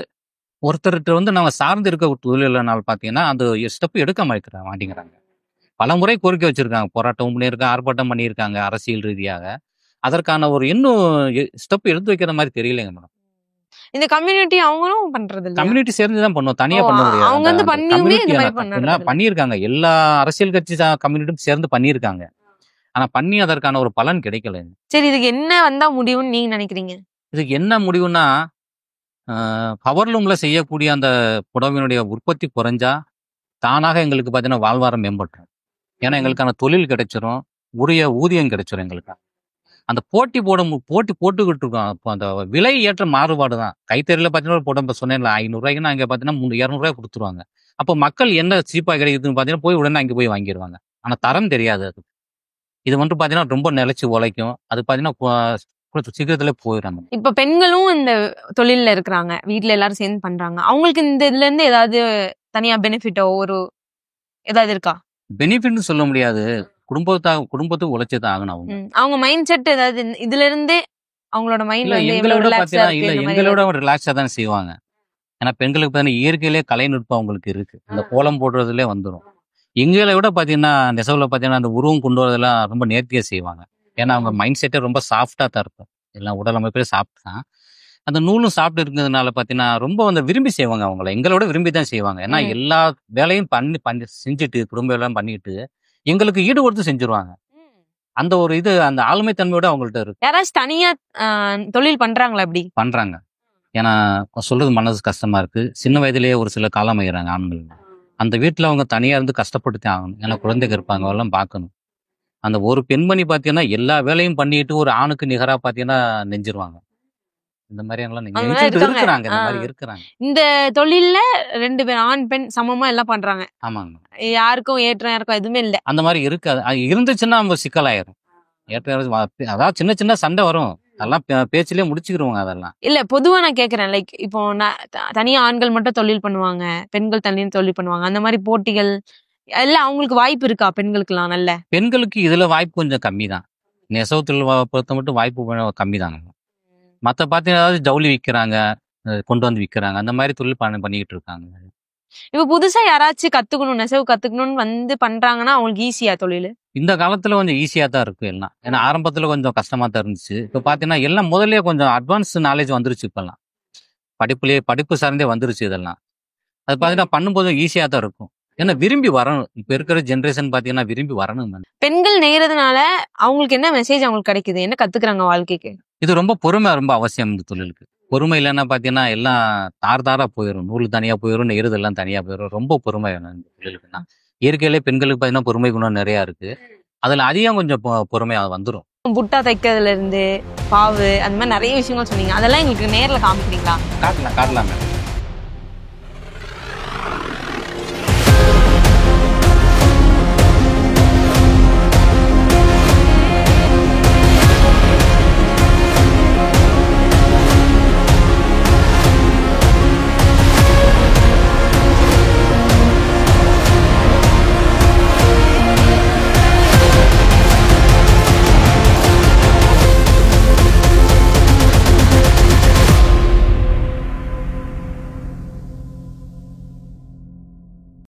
ஒருத்தர்கிட்ட நம்ம சார்ந்து இருக்க தொழிலாளர் பாத்தீங்கன்னா அந்த ஸ்டெப் எடுக்க மாட்டேங்கிறாங்க. பல முறை கோரிக்கை வச்சிருக்காங்க, போராட்டம் பண்ணியிருக்காங்க, ஆர்ப்பாட்டம் பண்ணியிருக்காங்க அரசியல் ரீதியாக. அதற்கான ஒரு இன்னும் ஸ்டெப் எடுத்து வைக்கிற மாதிரி தெரியலைங்க மேடம். இந்த கம்யூனிட்டி அவங்களும் பண்றது இல்ல. கம்யூனிட்டி சேர்ந்துதான் பண்ணுவோம், தனியா பண்ண முடியாது. அவங்க வந்து பண்ணியிருக்காங்க. எல்லா அரசியல் கட்சி கம்யூனிட்டியும் சேர்ந்து பண்ணியிருக்காங்க. ஆனா பண்ணி அதற்கான ஒரு பலன் கிடைக்கல. சரி, இதுக்கு என்ன வந்தா முடிவுன்னு நீங்க நினைக்கிறீங்க? இதுக்கு என்ன முடிவுன்னா பவர்லூம்ல செய்யக்கூடிய அந்த புடவையினுடைய உற்பத்தி குறைஞ்சா தானாக எங்களுக்கு பார்த்தீங்கன்னா வாழ்வாரம் மேம்பட்டுரும். ஏன்னா எங்களுக்கான தொழில் கிடைச்சிரும், உரிய ஊதியம் கிடைச்சிரும். எங்களுக்கு அந்த போட்டி போட்டுக்கிட்டு இருக்கோம். அப்போ அந்த விலை ஏற்ற மாறுபாடு தான். கைத்தறியில பார்த்தீங்கன்னா ஒரு புடவை சொன்னேன்ல 500 ரூபாய்க்குன்னா அங்கே பார்த்தீங்கன்னா 200 ரூபாய் கொடுத்துருவாங்க. அப்போ மக்கள் என்ன சீப்பாக கிடைக்குதுன்னு பார்த்தீங்கன்னா போய் உடனே அங்கே போய் வாங்கிடுவாங்க. ஆனால் தரம் தெரியாது. அது இது வந்து பார்த்தீங்கன்னா ரொம்ப நிலைச்சு உழைக்கும். அது பார்த்தீங்கன்னா சீக்கிரத்துல போயிடுறாங்க. இப்ப பெண்களும் இந்த தொழில்ல இருக்கிறாங்க, வீட்டுல எல்லாரும் சேர்ந்து பண்றாங்க. அவங்களுக்கு இந்த இதுல இருந்து ஏதாவது தனியா பெனிஃபிட்டோ ஒரு ஏதாவது இருக்கா? பெனிஃபிட்னு சொல்ல முடியாது. குடும்பத்துக்கு உழைச்சதான் ஆகணும். அவங்க மைண்ட் செட் ஏதாவது இதுல இருந்தே அவங்களோட மைண்ட் எங்களோட ரிலாக்ஸா தான் செய்வாங்க. ஏன்னா பெண்களுக்கு பார்த்தீங்கன்னா இயற்கையிலே கலைநுட்பம் அவங்களுக்கு இருக்கு. இந்த கோலம் போடுறதுலே வந்துடும். எங்களை விட பார்த்தீங்கன்னா நெசவுல பார்த்தீங்கன்னா அந்த உருவம் கொண்டு வரதெல்லாம் ரொம்ப நேர்த்தியா செய்வாங்க. ஏன்னா அவங்க மைண்ட் செட்டே ரொம்ப சாஃப்டா தான் இருக்கும். எல்லாம் உடல் அமைப்பே சாஃப்ட் தான். அந்த நூலும் சாப்பிட்டு இருக்கிறதுனால பார்த்தீங்கன்னா ரொம்ப விரும்பி செய்வாங்க. அவங்கள எங்களோட விரும்பி தான் செய்வாங்க. ஏன்னா எல்லா வேலையும் பண்ணி செஞ்சுட்டு குடும்ப எல்லாம் பண்ணிட்டு எங்களுக்கு ஈடு கொடுத்து செஞ்சிருவாங்க. அந்த ஒரு இது அந்த ஆளுமை தன்மையோட அவங்கள்ட்ட இருக்கு. யாராச்சும் தனியா தொழில் பண்றாங்களா? அப்படி பண்றாங்க. ஏன்னா சொல்றது மனசு கஷ்டமா இருக்கு. சின்ன வயதிலேயே ஒரு சில காலம் ஆயிடுறாங்க ஆண்கள். அந்த வீட்டுல அவங்க தனியா இருந்து கஷ்டப்பட்டு ஆகணும். ஏன்னா குழந்தைங்க இருப்பாங்க, எல்லாம் பார்க்கணும். அந்த ஒரு பெண்மணி பாத்தீங்கன்னா எல்லா வேலையும் பண்ணிட்டு ஒரு ஆணுக்கு நிகரா பாத்தீங்கன்னா நெஞ்சிருவாங்க. இந்த மாதிரி இருக்கிறாங்க. இந்த தொழில்ல 2 பேர் ஆண் பெண் சமமா எல்லாம் பண்றாங்க. ஆமாங்க. யாருக்கும் ஏற்றம் யாருக்கும் எதுவுமே இல்ல. அந்த மாதிரி இருக்காது. இருந்துச்சுன்னா நம்ம சிக்கலாயிரும். அதாவது சின்ன சின்ன சண்டை வரும். அதெல்லாம் பேச்சிலே முடிச்சுக்கிருவாங்க. அதெல்லாம் இல்ல, பொதுவா நான் கேக்குறேன். லைக் இப்போ தனியா ஆண்கள் மட்டும் தொழில் பண்ணுவாங்க, பெண்கள் தனியா தொழில் பண்ணுவாங்க. அந்த மாதிரி போட்டிகள் எல்லாம் அவங்களுக்கு வாய்ப்பு இருக்கா? பெண்களுக்கு எல்லாம் நல்ல பெண்களுக்கு இதுல வாய்ப்பு கொஞ்சம் கம்மி தான். நெசவு தொழில் பொறுத்த மட்டும் வாய்ப்பு கம்மி தாங்க. மற்ற பார்த்தீங்கன்னா ஜவுளி விற்கிறாங்க, கொண்டு வந்து விற்கிறாங்க. அந்த மாதிரி தொழில் பண்ணிக்கிட்டு இருக்காங்க. இப்ப புதுசா யாராச்சும் கத்துக்கணும், நெசவு கத்துக்கணும்னு பண்றாங்கன்னா அவங்களுக்கு ஈஸியா தொழில்? இந்த காலத்துல கொஞ்சம் ஈஸியா தான் இருக்கு எல்லாம். ஏன்னா ஆரம்பத்துல கொஞ்சம் கஷ்டமா தான் இருந்துச்சு. இப்ப பாத்தீங்கன்னா எல்லாம் முதலே கொஞ்சம் அட்வான்ஸ் நாலேஜ் வந்துருச்சு. இப்பெல்லாம் படிப்பு சார்ந்தே வந்துருச்சு. இதெல்லாம் அது பாத்தீங்கன்னா பண்ணும்போது ஈஸியா தான் இருக்கும். ஏன்னா விரும்பி வரணும். இப்ப இருக்கிற ஜென்ரேஷன் பாத்தீங்கன்னா விரும்பி வரணும். பெண்கள் நெய்யறதுனால அவங்களுக்கு என்ன மெசேஜ் அவங்களுக்கு கிடைக்குது, என்ன கத்துக்கிறாங்க வாழ்க்கைக்கு? இது ரொம்ப பொறுமை ரொம்ப அவசியம் இந்த தொழிலுக்கு. பொறுமை இல்லைன்னா பாத்தீங்கன்னா எல்லாம் தாரா போயிடும். நூல் தனியா போயிடும், நெய்யறது எல்லாம் தனியா போயிடும். ரொம்ப பொறுமை வேணும் இந்த தொழிலுக்குன்னா. இயற்கையிலே பெண்களுக்கு பாத்தீங்கன்னா பொறுமை குணம் நிறைய இருக்கு. அதுல அதிகம் கொஞ்சம் பொறுமையா வந்துடும். புட்டா தைக்கிறதுல இருந்து பாவு அந்த மாதிரி நிறைய விஷயங்கள் சொன்னீங்க. அதெல்லாம் எங்களுக்கு நேர்ல காமிக்கிறீங்களா? காட்டலாம்.